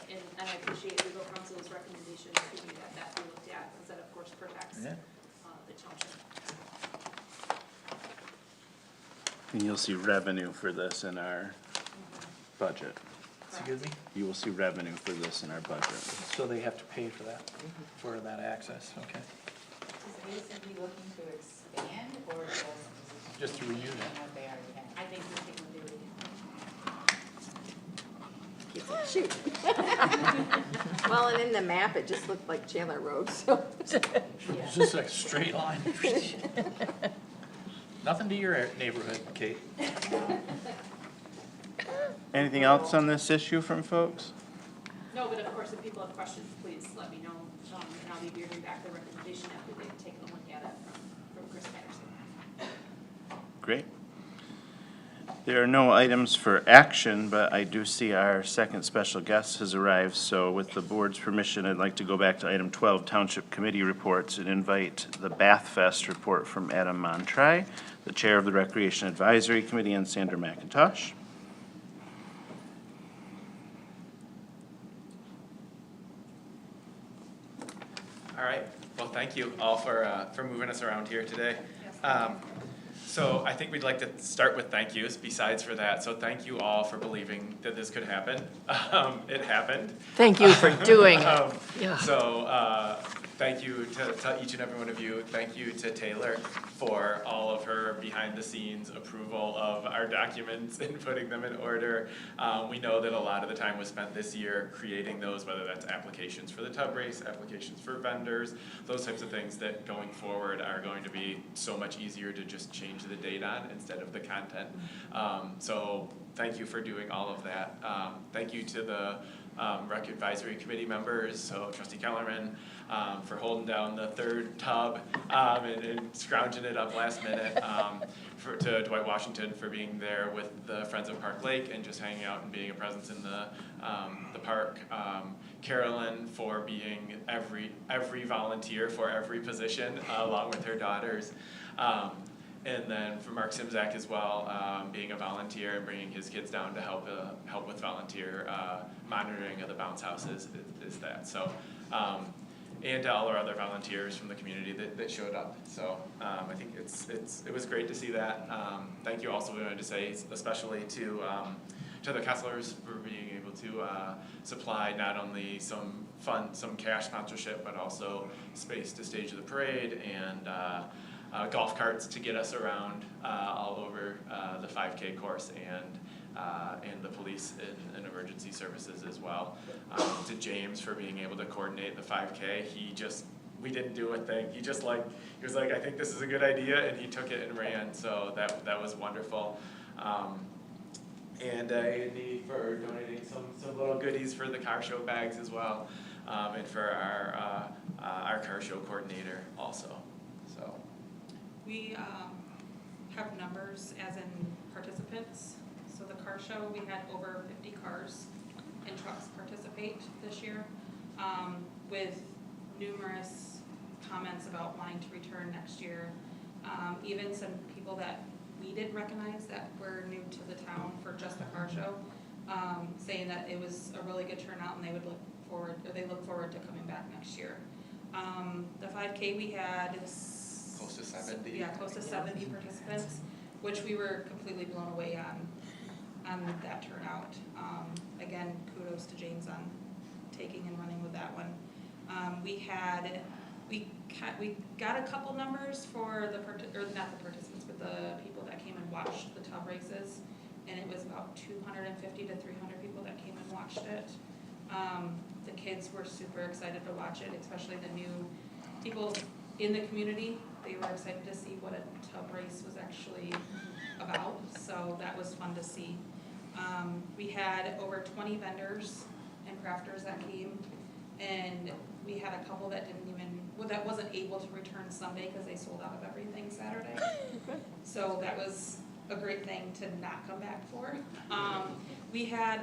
and I appreciate legal counsel's recommendation to me that be looked at, because that of course protects, Yeah. the township. And you'll see revenue for this in our budget. excuse me? You will see revenue for this in our budget. So they have to pay for that, for that access, okay. Is ACB looking to expand or Just to renew that. what they already have? I think we can do it. Well, and in the map, it just looked like Chandler Road, so. It's just like a straight line. Nothing to your neighborhood, Kate. Anything else on this issue from folks? No, but of course, if people have questions, please let me know, and I'll be hearing back the recommendation after they've taken a look at it from Chris Patterson. Great. There are no items for action, but I do see our second special guest has arrived, so with the board's permission, I'd like to go back to item 12, Township Committee Reports, and invite the Bath Fest report from Adam Montry, the Chair of the Recreation Advisory Committee, and Sandra McIntosh. All right, well, thank you all for moving us around here today. So I think we'd like to start with thank yous besides for that. So thank you all for believing that this could happen. It happened. Thank you for doing it. Yeah. So thank you to each and every one of you. Thank you to Taylor for all of her behind-the-scenes approval of our documents and putting them in order. We know that a lot of the time was spent this year creating those, whether that's applications for the tub race, applications for vendors, those types of things that going forward are going to be so much easier to just change the date on instead of the content. So thank you for doing all of that. Thank you to the Rec Advisory Committee members, so Trustee Kellerman, for holding down the third tub and scrounging it up last minute. To Dwight Washington for being there with the Friends of Park Lake and just hanging out and being a presence in the park. Carolyn for being every volunteer for every position, along with her daughters. And then for Mark Simzak as well, being a volunteer and bringing his kids down to help with volunteer monitoring of the bounce houses is that. So, and to all our other volunteers from the community that showed up. So I think it was great to see that. Thank you also, we wanted to say especially to the Kesslers for being able to supply not only some cash sponsorship, but also space to stage the parade and golf carts to get us around all over the 5K course and the police and emergency services as well. To James for being able to coordinate the 5K. We didn't do a thing. He was like, I think this is a good idea, and he took it and ran. So that was wonderful. And Andy for donating some little goodies for the car show bags as well, and for our car show coordinator also. So. We have numbers as in participants. So the car show, we had over 50 cars and trucks participate this year, with numerous comments about wanting to return next year. Even some people that we didn't recognize that were new to the town for just the car show, saying that it was a really good turnout and they look forward to coming back next year. The 5K we had Close to 70. Yeah, close to 70 participants, which we were completely blown away on that turnout. Again, kudos to James on taking and running with that one. We got a couple numbers for the, not the participants, but the people that came and watched the tub races. And it was about 250 to 300 people that came and watched it. The kids were super excited to watch it, especially the new people in the community. They were excited to see what a tub race was actually about, so that was fun to see. We had over 20 vendors and crafters that came, and we had a couple that that wasn't able to return Sunday because they sold out of everything Saturday. So that was a great thing to not come back for. We had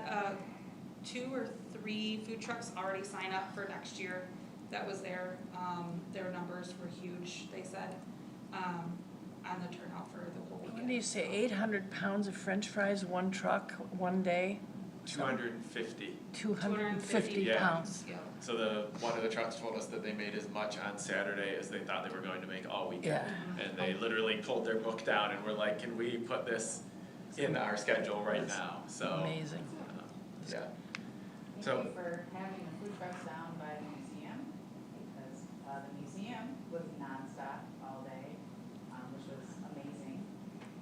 2 or 3 food trucks already sign up for next year. That was their numbers were huge, they said, on the turnout for the whole weekend. What do you say, 800 pounds of french fries, one truck, one day? 250. 250 Yeah. pounds. Yeah. So one of the trucks told us that they made as much on Saturday as they thought they were going to make all weekend. Yeah. And they literally pulled their book down and were like, can we put this in our schedule right now? So, Amazing. yeah. Thank you for having the food trucks down by the museum, because the museum was nonstop all day, which was amazing.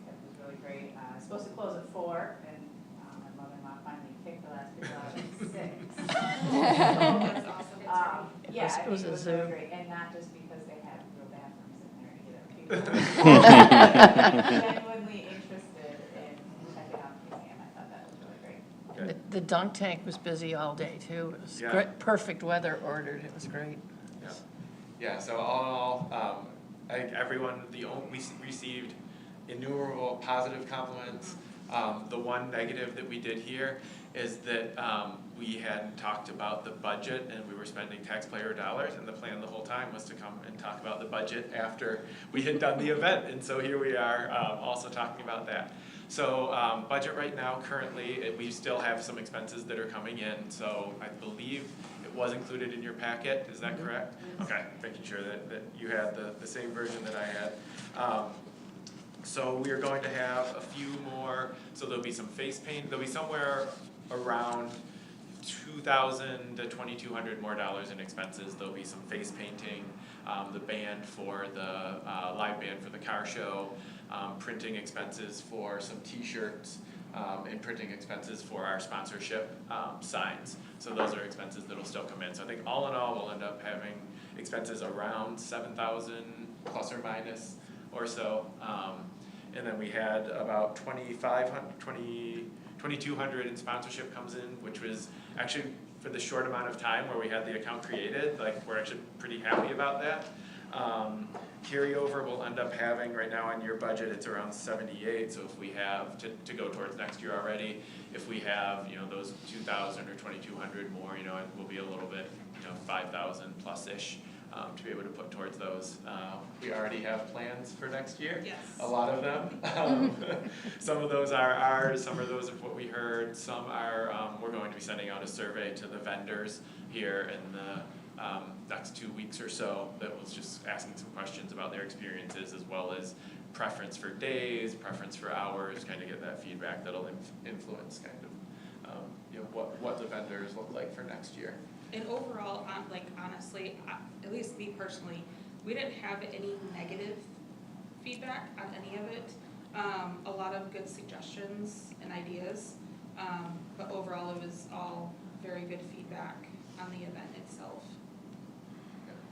It was really great. It's supposed to close at 4, and my mother-in-law finally kicked the last people out at 6. That's awesome. Yeah, I think It was it a was zoo. really great, and not just because they had real bathrooms in there either. People were genuinely interested in checking out the museum. I thought that was really great. The dunk tank was busy all day too. It was Yeah. great, perfect weather ordered. It was great. Yeah, yeah. So all in all, I think everyone, we received innumerable positive compliments. The one negative that we did hear is that we had talked about the budget and we were spending taxpayer dollars, and the plan the whole time was to come and talk about the budget after we had done the event. And so here we are also talking about that. So budget right now, currently, we still have some expenses that are coming in. So I believe it was included in your packet. Is that correct? Okay, making sure that you had the same version that I had. So we are going to have a few more, so there'll be some face paint, there'll be somewhere around $2,000 to $2,200 more dollars in expenses. There'll be some face painting, the band for the, live band for the car show, printing expenses for some t-shirts, and printing expenses for our sponsorship, signs. So those are expenses that'll still come in. So I think all in all, we'll end up having expenses around 7,000 plus or minus or so. And then we had about 2,200 in sponsorship comes in, which was actually for the short amount of time where we had the account created, like we're actually pretty happy about that. Carryover we'll end up having right now in your budget, it's around 78, so if we have to go towards next year already, if we have, those 2,000 or 2,200 more, it will be a little bit, 5,000 plus-ish. To be able to put towards those. We already have plans for next year. Yes. A lot of them. Some of those are ours, some of those are what we heard, some are, we're going to be sending out a survey to the vendors here in the next 2 weeks or so that was just asking some questions about their experiences as well as preference for days, preference for hours, kind of get that feedback that'll influence kind of what the vendors look like for next year. And overall, honestly, at least me personally, we didn't have any negative feedback on any of it. A lot of good suggestions and ideas, but overall it was all very good feedback on the event itself.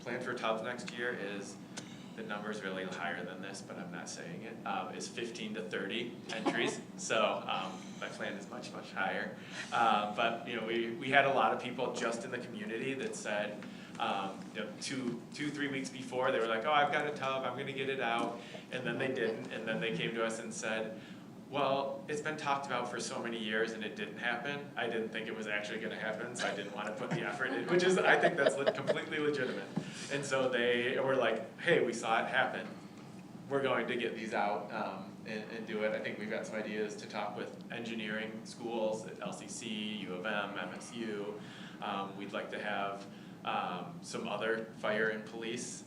Plan for tubs next year is, the number's really higher than this, but I'm not saying it, is 15 to 30 entries. So my plan is much, much higher. But we had a lot of people just in the community that said, 2-3 weeks before, they were like, oh, I've got a tub, I'm gonna get it out. And then they didn't, and then they came to us and said, well, it's been talked about for so many years and it didn't happen. I didn't think it was actually gonna happen, so I didn't wanna put the effort in, which is, I think that's completely legitimate. And so they were like, hey, we saw it happen. We're going to get these out and do it. I think we've got some ideas to talk with engineering schools at LCC, U of M, MSU. We'd like to have some other fire and police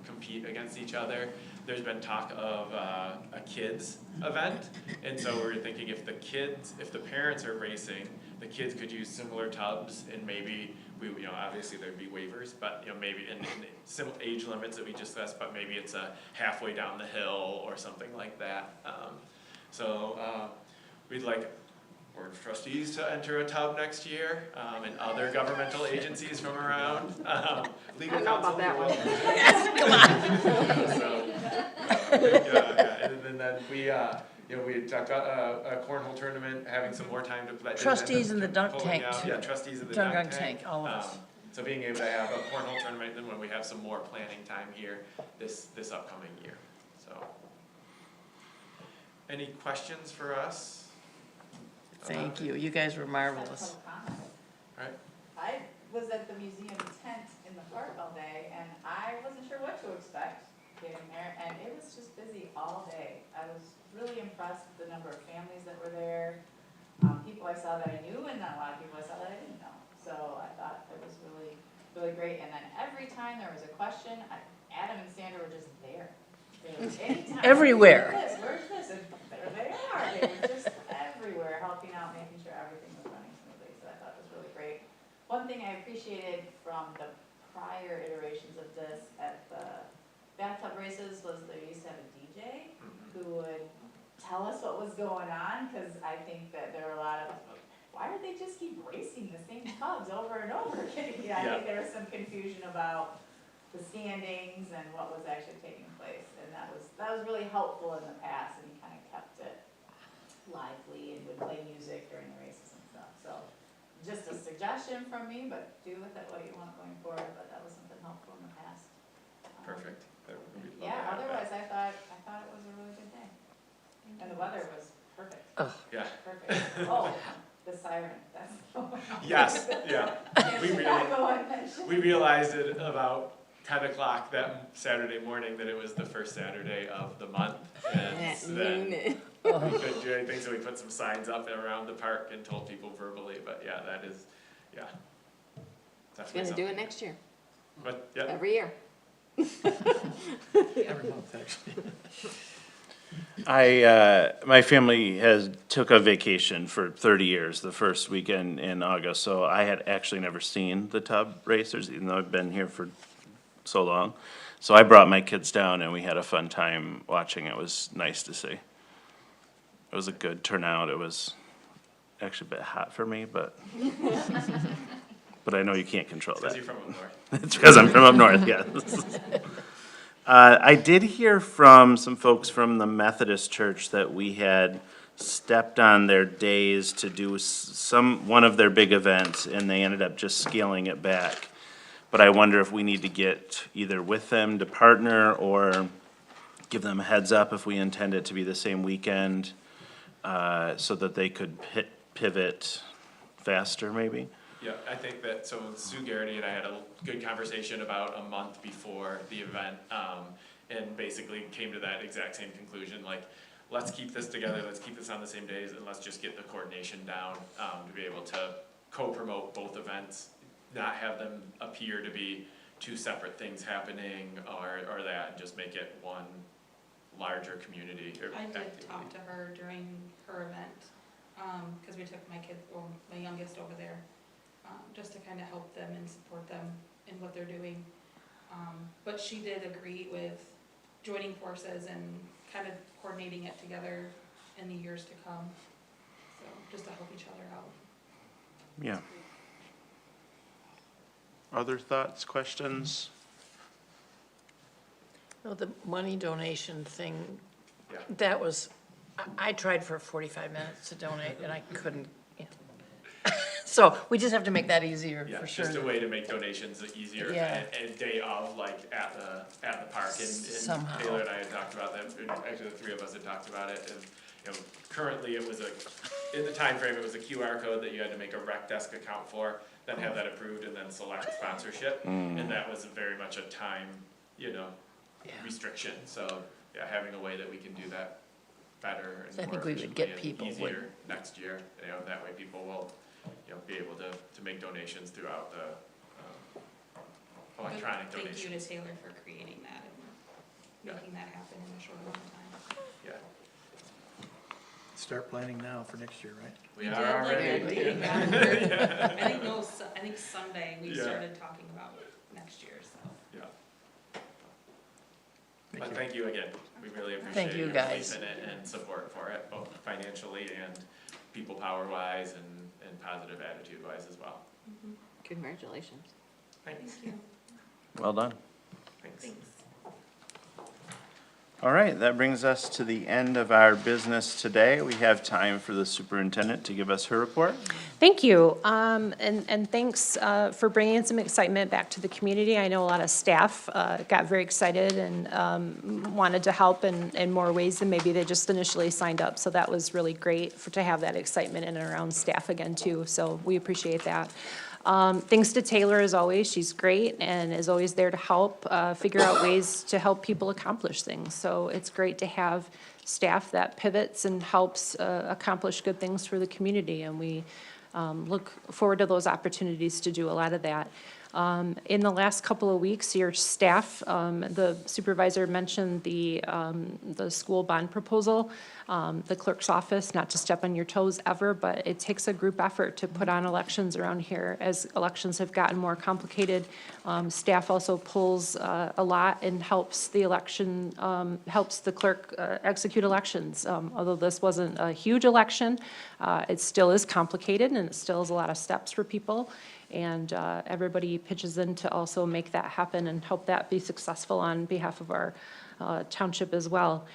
compete against each other. There's been talk of a kids event, and so we're thinking if the parents are racing, the kids could use similar tubs, and maybe you know, obviously there'd be waivers, but, you know, maybe in some age limits that we discussed, but maybe it's a halfway down the hill or something like that. We'd like Board of Trustees to enter a tub next year, and other governmental agencies from around, legal counsel. about that one. And then we, you know, we had talked about a cornhole tournament, having some more time to. Trustees in the dunk pulling tank, out- too. Yeah, trustees in the Dunk dunk tank, all of us. So being able to have a cornhole tournament, then when we have some more planning time here this upcoming year, so. Any questions for us? Thank you, you guys were marvelous. Right? I was at the museum tent in the park all day, and I wasn't sure what to expect getting there, and it was just busy all day. I was really impressed with the number of families that were there, people I saw that I knew, and a lot of people I saw that I didn't know. So I thought it was really, really great, and then every time there was a question, Adam and Sandra were just there. Anytime. Everywhere. Where's this? And there they are. They were just everywhere, helping out, making sure everything was running smoothly. So I thought it was really great. One thing I appreciated from the prior iterations of this at the bathtub races was they used to have a DJ who would tell us what was going on, because I think that there were a lot of, why did they just keep racing the same tubs over and over again? I think there was some confusion about the standings and what was actually taking place, and that was really helpful in the past, and he kind of kept it lively and would play music during the races and stuff. So just a suggestion from me, but do with it what you want going forward, but that was something helpful in the past. Perfect. We'd love to Yeah, have that. otherwise I thought it was a really good day. And the weather was perfect. Yeah. Perfect. Oh, the siren, that's. Yes, yeah. We Chicago, we realized at about 10 o'clock that Saturday morning that it was the first Saturday of the month. And so then we couldn't do anything, so we put some signs up around the park and told people verbally, but yeah, that is, yeah. Gonna do it next year, But, yeah. every year. Every month, actually. My family took a vacation for 30 years, the first weekend in August, so I had actually never seen the tub racers, even though I've been here for so long. So I brought my kids down and we had a fun time watching. It was nice to see. It was a good turnout. It was actually a bit hot for me, but I know you can't control that. Because you're from up north. It's because I'm from up north, yeah. I did hear from some folks from the Methodist Church that we had stepped on their days to do one of their big events, and they ended up just scaling it back. But I wonder if we need to get either with them to partner or give them a heads up if we intend it to be the same weekend, so that they could pivot faster, maybe. Yeah, I think that, so Sue Garrity and I had a good conversation about a month before the event, and basically came to that exact same conclusion, like, let's keep this together, let's keep this on the same days, and let's just get the coordination down, to be able to co-promote both events, not have them appear to be two separate things happening, or that, and just make it one larger community or I did activity. talk to her during her event, because we took my kids, or my youngest over there, just to kind of help them and support them in what they're doing. But she did agree with joining forces and kind of coordinating it together in the years to come. So just to help each other out. Yeah. Other thoughts, questions? No, the money donation thing, Yeah. that was, I tried for 45 minutes to donate and I couldn't. So we just have to make that easier, Yeah, for sure. just a way to make donations easier, Yeah. and day of, like, at the park, and Somehow. Taylor and I had talked about that, and actually the three of us had talked about it, and, you know, currently it was in the time frame, it was a QR code that you had to make a rec desk account for, then have that approved, and then select sponsorship, and that was very much a time, restriction, so, yeah, having a way that we can do that better I and think more we would get efficiently and people easier next year, that way people will, be able to make donations throughout the, electronic But donations. thank you to Taylor for creating that and Yeah. making that happen in a short amount of time. Yeah. Start planning now for next year, right? We did, are like, already. the day after. I think Sunday, we Yeah. started talking about next year, so. Yeah. Thank But you. thank you again. We really appreciate Thank you, your guys. belief in it and support for it, both financially and people power wise and positive attitude wise as well. Congratulations. Thanks. Well done. Thanks. All right, that brings us to the end of our business today. We have time for the superintendent to give us her report. Thank you, and thanks for bringing some excitement back to the community. I know a lot of staff got very excited and wanted to help in more ways than maybe they just initially signed up. So that was really great to have that excitement in and around staff again too. So we appreciate that. Thanks to Taylor as always. She's great and is always there to help figure out ways to help people accomplish things. So it's great to have staff that pivots and helps accomplish good things for the community. And we look forward to those opportunities to do a lot of that. In the last couple of weeks, your staff, the supervisor mentioned the school bond proposal, the clerk's office, not to step on your toes ever, but it takes a group effort to put on elections around here. As elections have gotten more complicated, staff also pulls a lot and helps the election, helps the clerk execute elections. Although this wasn't a huge election, it still is complicated and it still is a lot of steps for people. And everybody pitches in to also make that happen and help that be successful on behalf of our township as well.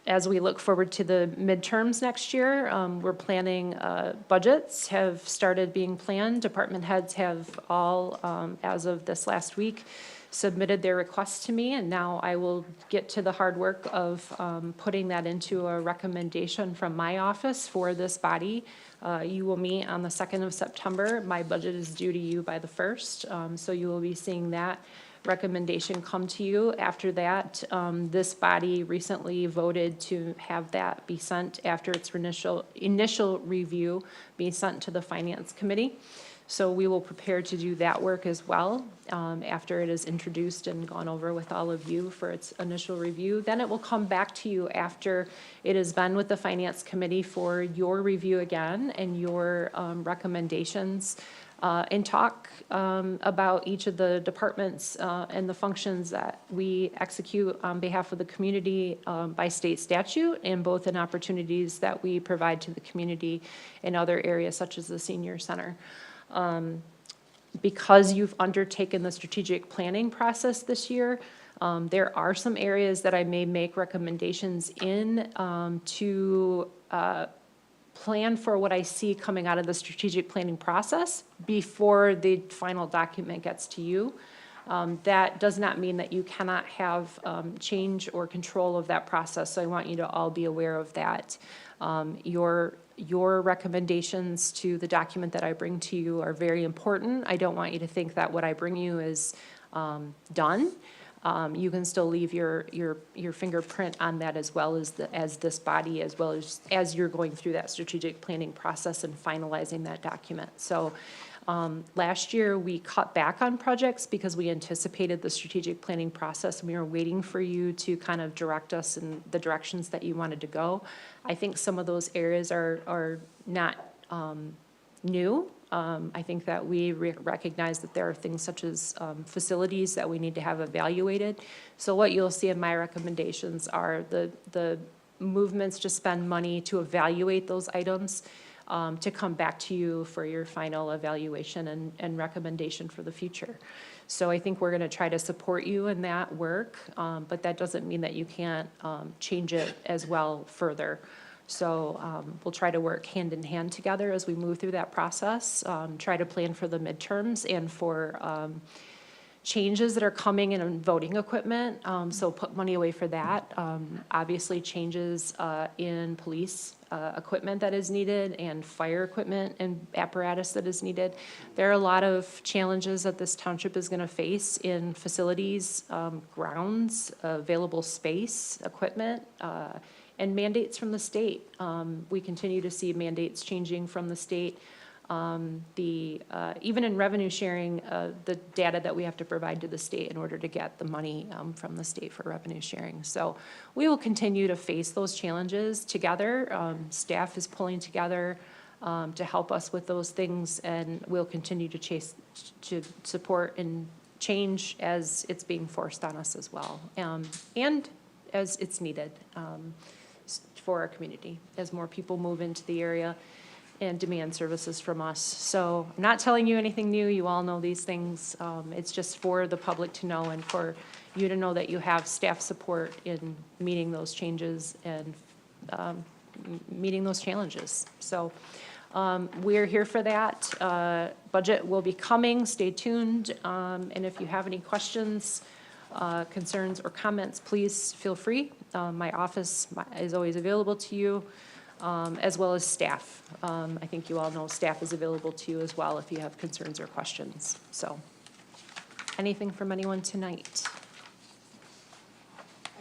As we look forward to the midterms next year, we're planning, budgets have started being planned. Department heads have all, as of this last week, submitted their requests to me, and now I will get to the hard work of putting that into a recommendation from my office for this body. You will meet on the 2nd of September. My budget is due to you by the 1st, so you will be seeing that recommendation come to you. After that, this body recently voted to have that be sent after its initial review, be sent to the Finance Committee. So we will prepare to do that work as well after it is introduced and gone over with all of you for its initial review. Then it will come back to you after it has been with the Finance Committee for your review again and your recommendations and talk about each of the departments and the functions that we execute on behalf of the community by state statute and both in opportunities that we provide to the community in other areas such as the senior center. Because you've undertaken the strategic planning process this year, there are some areas that I may make recommendations in to plan for what I see coming out of the strategic planning process before the final document gets to you. That does not mean that you cannot have change or control of that process, so I want you to all be aware of that. Your recommendations to the document that I bring to you are very important. I don't want you to think that what I bring you is done. You can still leave your fingerprint on that as well as this body, as well as you're going through that strategic planning process and finalizing that document. So last year, we cut back on projects because we anticipated the strategic planning process, and we were waiting for you to kind of direct us in the directions that you wanted to go. I think some of those areas are not new. I think that we recognize that there are things such as facilities that we need to have evaluated. So what you'll see in my recommendations are the movements to spend money to evaluate those items, to come back to you for your final evaluation and recommendation for the future. So I think we're going to try to support you in that work, but that doesn't mean that you can't change it as well further. So we'll try to work hand in hand together as we move through that process, try to plan for the midterms and for changes that are coming in voting equipment, so put money away for that. Obviously, changes in police equipment that is needed and fire equipment and apparatus that is needed. There are a lot of challenges that this township is going to face in facilities, grounds, available space, equipment, and mandates from the state. We continue to see mandates changing from the state even in revenue sharing, the data that we have to provide to the state in order to get the money from the state for revenue sharing. So we will continue to face those challenges together. Staff is pulling together to help us with those things, and we'll continue to support and change as it's being forced on us as well, and as it's needed for our community, as more people move into the area and demand services from us. So I'm not telling you anything new. You all know these things. It's just for the public to know and for you to know that you have staff support in meeting those changes and meeting those challenges. So we're here for that. Budget will be coming. Stay tuned. And if you have any questions, concerns, or comments, please feel free. My office is always available to you, as well as staff. I think you all know staff is available to you as well if you have concerns or questions. So, anything from anyone tonight? I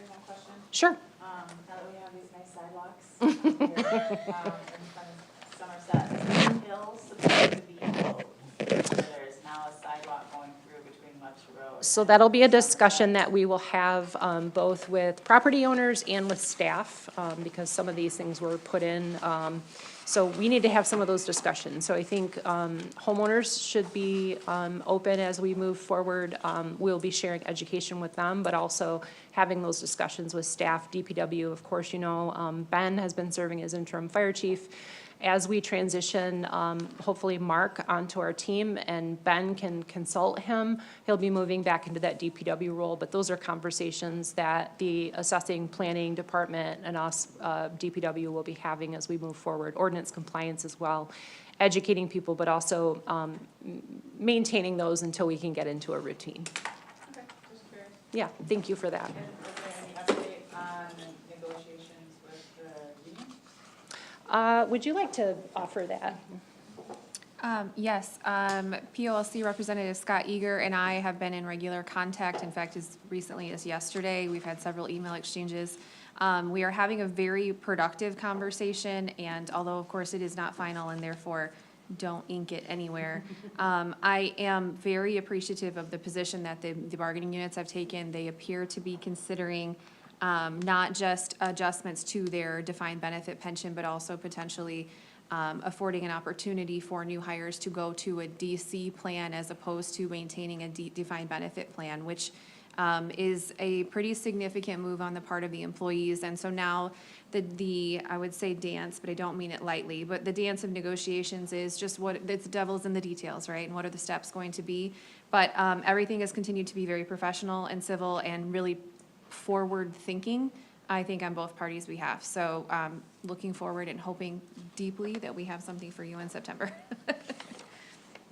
have one question. Sure. Now that we have these nice sidewalks here, in front of Somerset, is the hill supposed to be closed? There's now a sidewalk going through between Webster Road. So that'll be a discussion that we will have both with property owners and with staff, because some of these things were put in. So we need to have some of those discussions. So I think homeowners should be open as we move forward. We'll be sharing education with them, but also having those discussions with staff. DPW, of course, you know, Ben has been serving as interim fire chief. As we transition, hopefully Mark onto our team and Ben can consult him, he'll be moving back into that DPW role, but those are conversations that the assessing planning department and us, DPW, will be having as we move forward. Ordinance compliance as well, educating people, but also maintaining those until we can get into a routine. Okay, just curious. Yeah, thank you for that. And is there any update on negotiations with the union? Would you like to offer that? Yes, POLC Representative Scott Eager and I have been in regular contact. In fact, as recently as yesterday, we've had several email exchanges. We are having a very productive conversation, and although, of course, it is not final and therefore don't ink it anywhere, I am very appreciative of the position that the bargaining units have taken. They appear to be considering not just adjustments to their defined benefit pension, but also potentially affording an opportunity for new hires to go to a DC plan as opposed to maintaining a defined benefit plan, which is a pretty significant move on the part of the employees. And so now the I would say dance, but I don't mean it lightly, but the dance of negotiations is just what, it's the devil's in the details, right? And what are the steps going to be? But everything has continued to be very professional and civil and really forward-thinking, I think, on both parties' behalf. So looking forward and hoping deeply that we have something for you in September.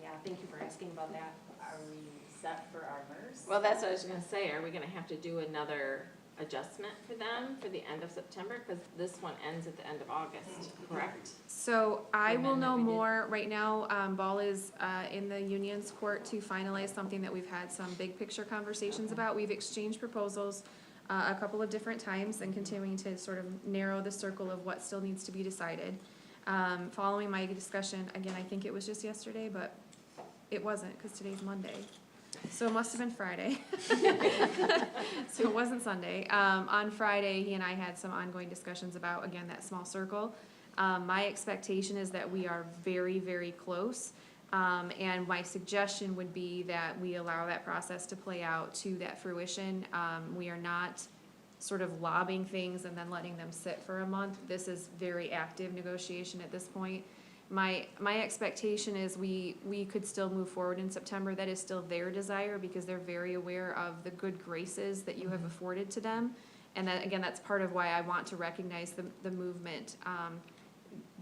Yeah, thank you for asking about that. Are we set for our MERS? Well, that's what I was gonna say, are we gonna have to do another adjustment for them for the end of September? Because this one ends at the end of August, correct? So I will know more. Right now, ball is in the union's court to finalize something that we've had some big picture conversations about. We've exchanged proposals a couple of different times and continuing to sort of narrow the circle of what still needs to be decided. Following my discussion, again, I think it was just yesterday, but it wasn't because today's Monday. So it must have been Friday. So it wasn't Sunday. On Friday, he and I had some ongoing discussions about, again, that small circle. My expectation is that we are very, very close. And my suggestion would be that we allow that process to play out to that fruition. We are not sort of lobbing things and then letting them sit for a month. This is very active negotiation at this point. My expectation is we could still move forward in September. That is still their desire because they're very aware of the good graces that you have afforded to them. And then, again, that's part of why I want to recognize the movement.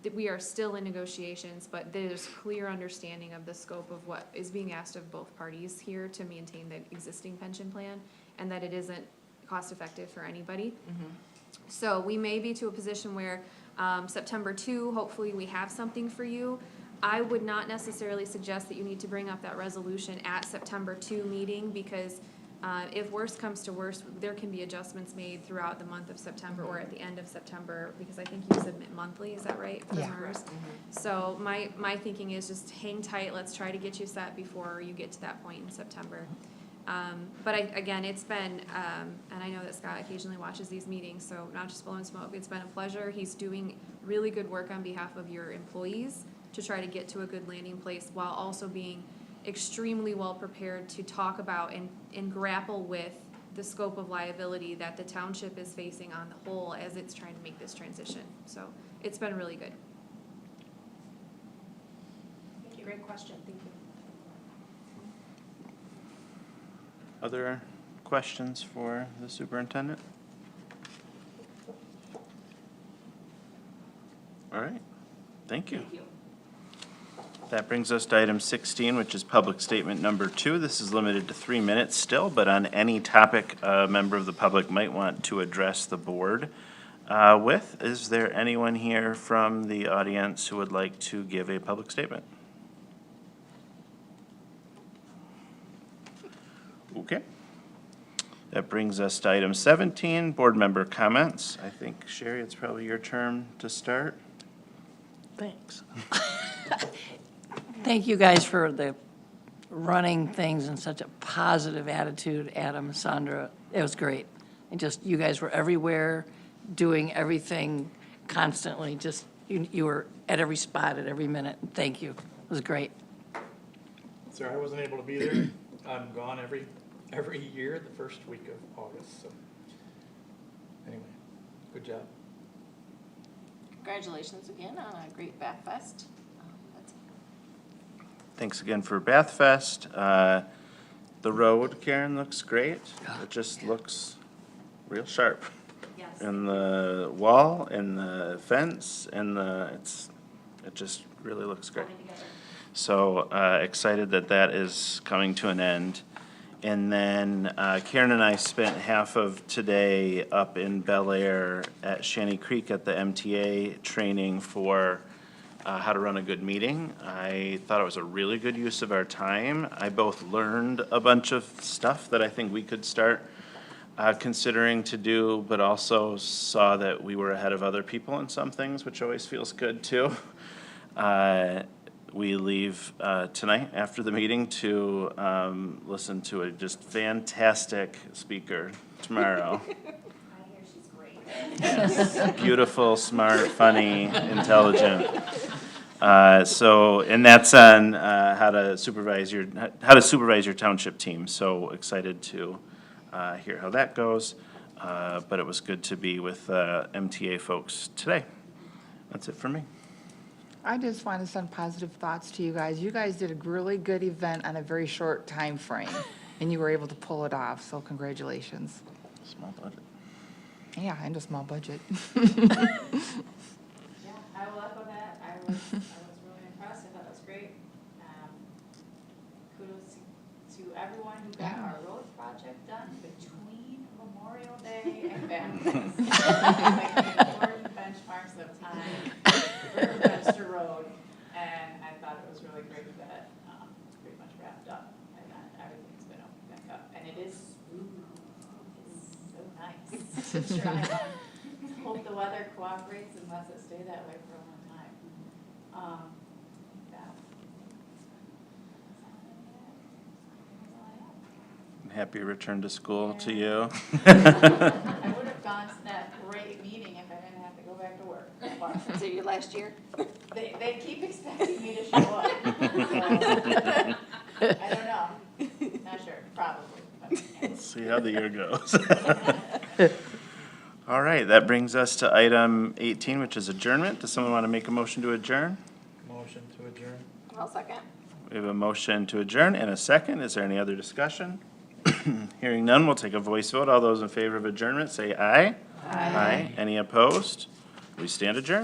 That we are still in negotiations, but there's clear understanding of the scope of what is being asked of both parties here to maintain the existing pension plan, and that it isn't cost effective for anybody. So we may be to a position where September 2, hopefully we have something for you. I would not necessarily suggest that you need to bring up that resolution at September 2 meeting because If worst comes to worst, there can be adjustments made throughout the month of September or at the end of September, because I think you submit monthly, is that right? For Yeah. MERS? So my thinking is just hang tight, let's try to get you set before you get to that point in September. But again, it's been, and I know that Scott occasionally watches these meetings, so not just blowing smoke, it's been a pleasure. He's doing really good work on behalf of your employees to try to get to a good landing place while also being extremely well prepared to talk about and grapple with the scope of liability that the township is facing on the whole as it's trying to make this transition. So it's been really good. Thank you. Great question, thank you. Other questions for the superintendent? All right, thank you. That brings us to item 16, which is public statement number 2. This is limited to 3 minutes still, but on any topic a member of the public might want to address the board with. Is there anyone here from the audience who would like to give a public statement? Okay. That brings us to item 17, board member comments. I think, Sherry, it's probably your turn to start. Thanks. Thank you guys for the running things in such a positive attitude, Adam, Sandra. It was great. And just, you guys were everywhere, doing everything constantly. Just, you were at every spot at every minute. Thank you. It was great. Sorry, I wasn't able to be there. I'm gone every year, the first week of August, so. Anyway, good job. Congratulations again on a great Bath Fest. Thanks again for Bath Fest. The road, Karen, looks great. It just looks real sharp. Yes. And the wall, and the fence, and it just really looks great. So excited that that is coming to an end. And then Karen and I spent half of today up in Bel Air at Shanty Creek at the MTA training for how to run a good meeting. I thought it was a really good use of our time. I both learned a bunch of stuff that I think we could start considering to do, but also saw that we were ahead of other people in some things, which always feels good too. We leave tonight after the meeting to listen to a just fantastic speaker tomorrow. I hear she's great. Yes, beautiful, smart, funny, intelligent. And that's on how to supervise your township team. So excited to hear how that goes. But it was good to be with MTA folks today. That's it for me. I just want to send positive thoughts to you guys. You guys did a really good event on a very short time frame, and you were able to pull it off, so congratulations. Small budget. Yeah, and a small budget. Yeah, I will echo that. I was really impressed. I thought it was great. Kudos to everyone who got our road project done between Memorial Day and Bath Fest. Like the important benchmarks of time for Webster Road. And I thought it was really great that pretty much wrapped up and that everything's been opened back up. And it is smooth. It's so nice to drive on. Hope the weather cooperates and lets it stay that way for a long time. Yeah. Happy return to school to you. I would have gone to that great meeting if I didn't have to go back to work. Is it your last year? They keep expecting me to show up. So, I don't know. Not sure, probably. But, Let's see how the year goes. All right, that brings us to item 18, which is adjournment. Does someone want to make a motion to adjourn? Motion to adjourn. I'll second. We have a motion to adjourn and a second. Is there any other discussion? Hearing none, we'll take a voice vote. All those in favor of adjournment, say aye. Aye. Any opposed? We stand adjourned.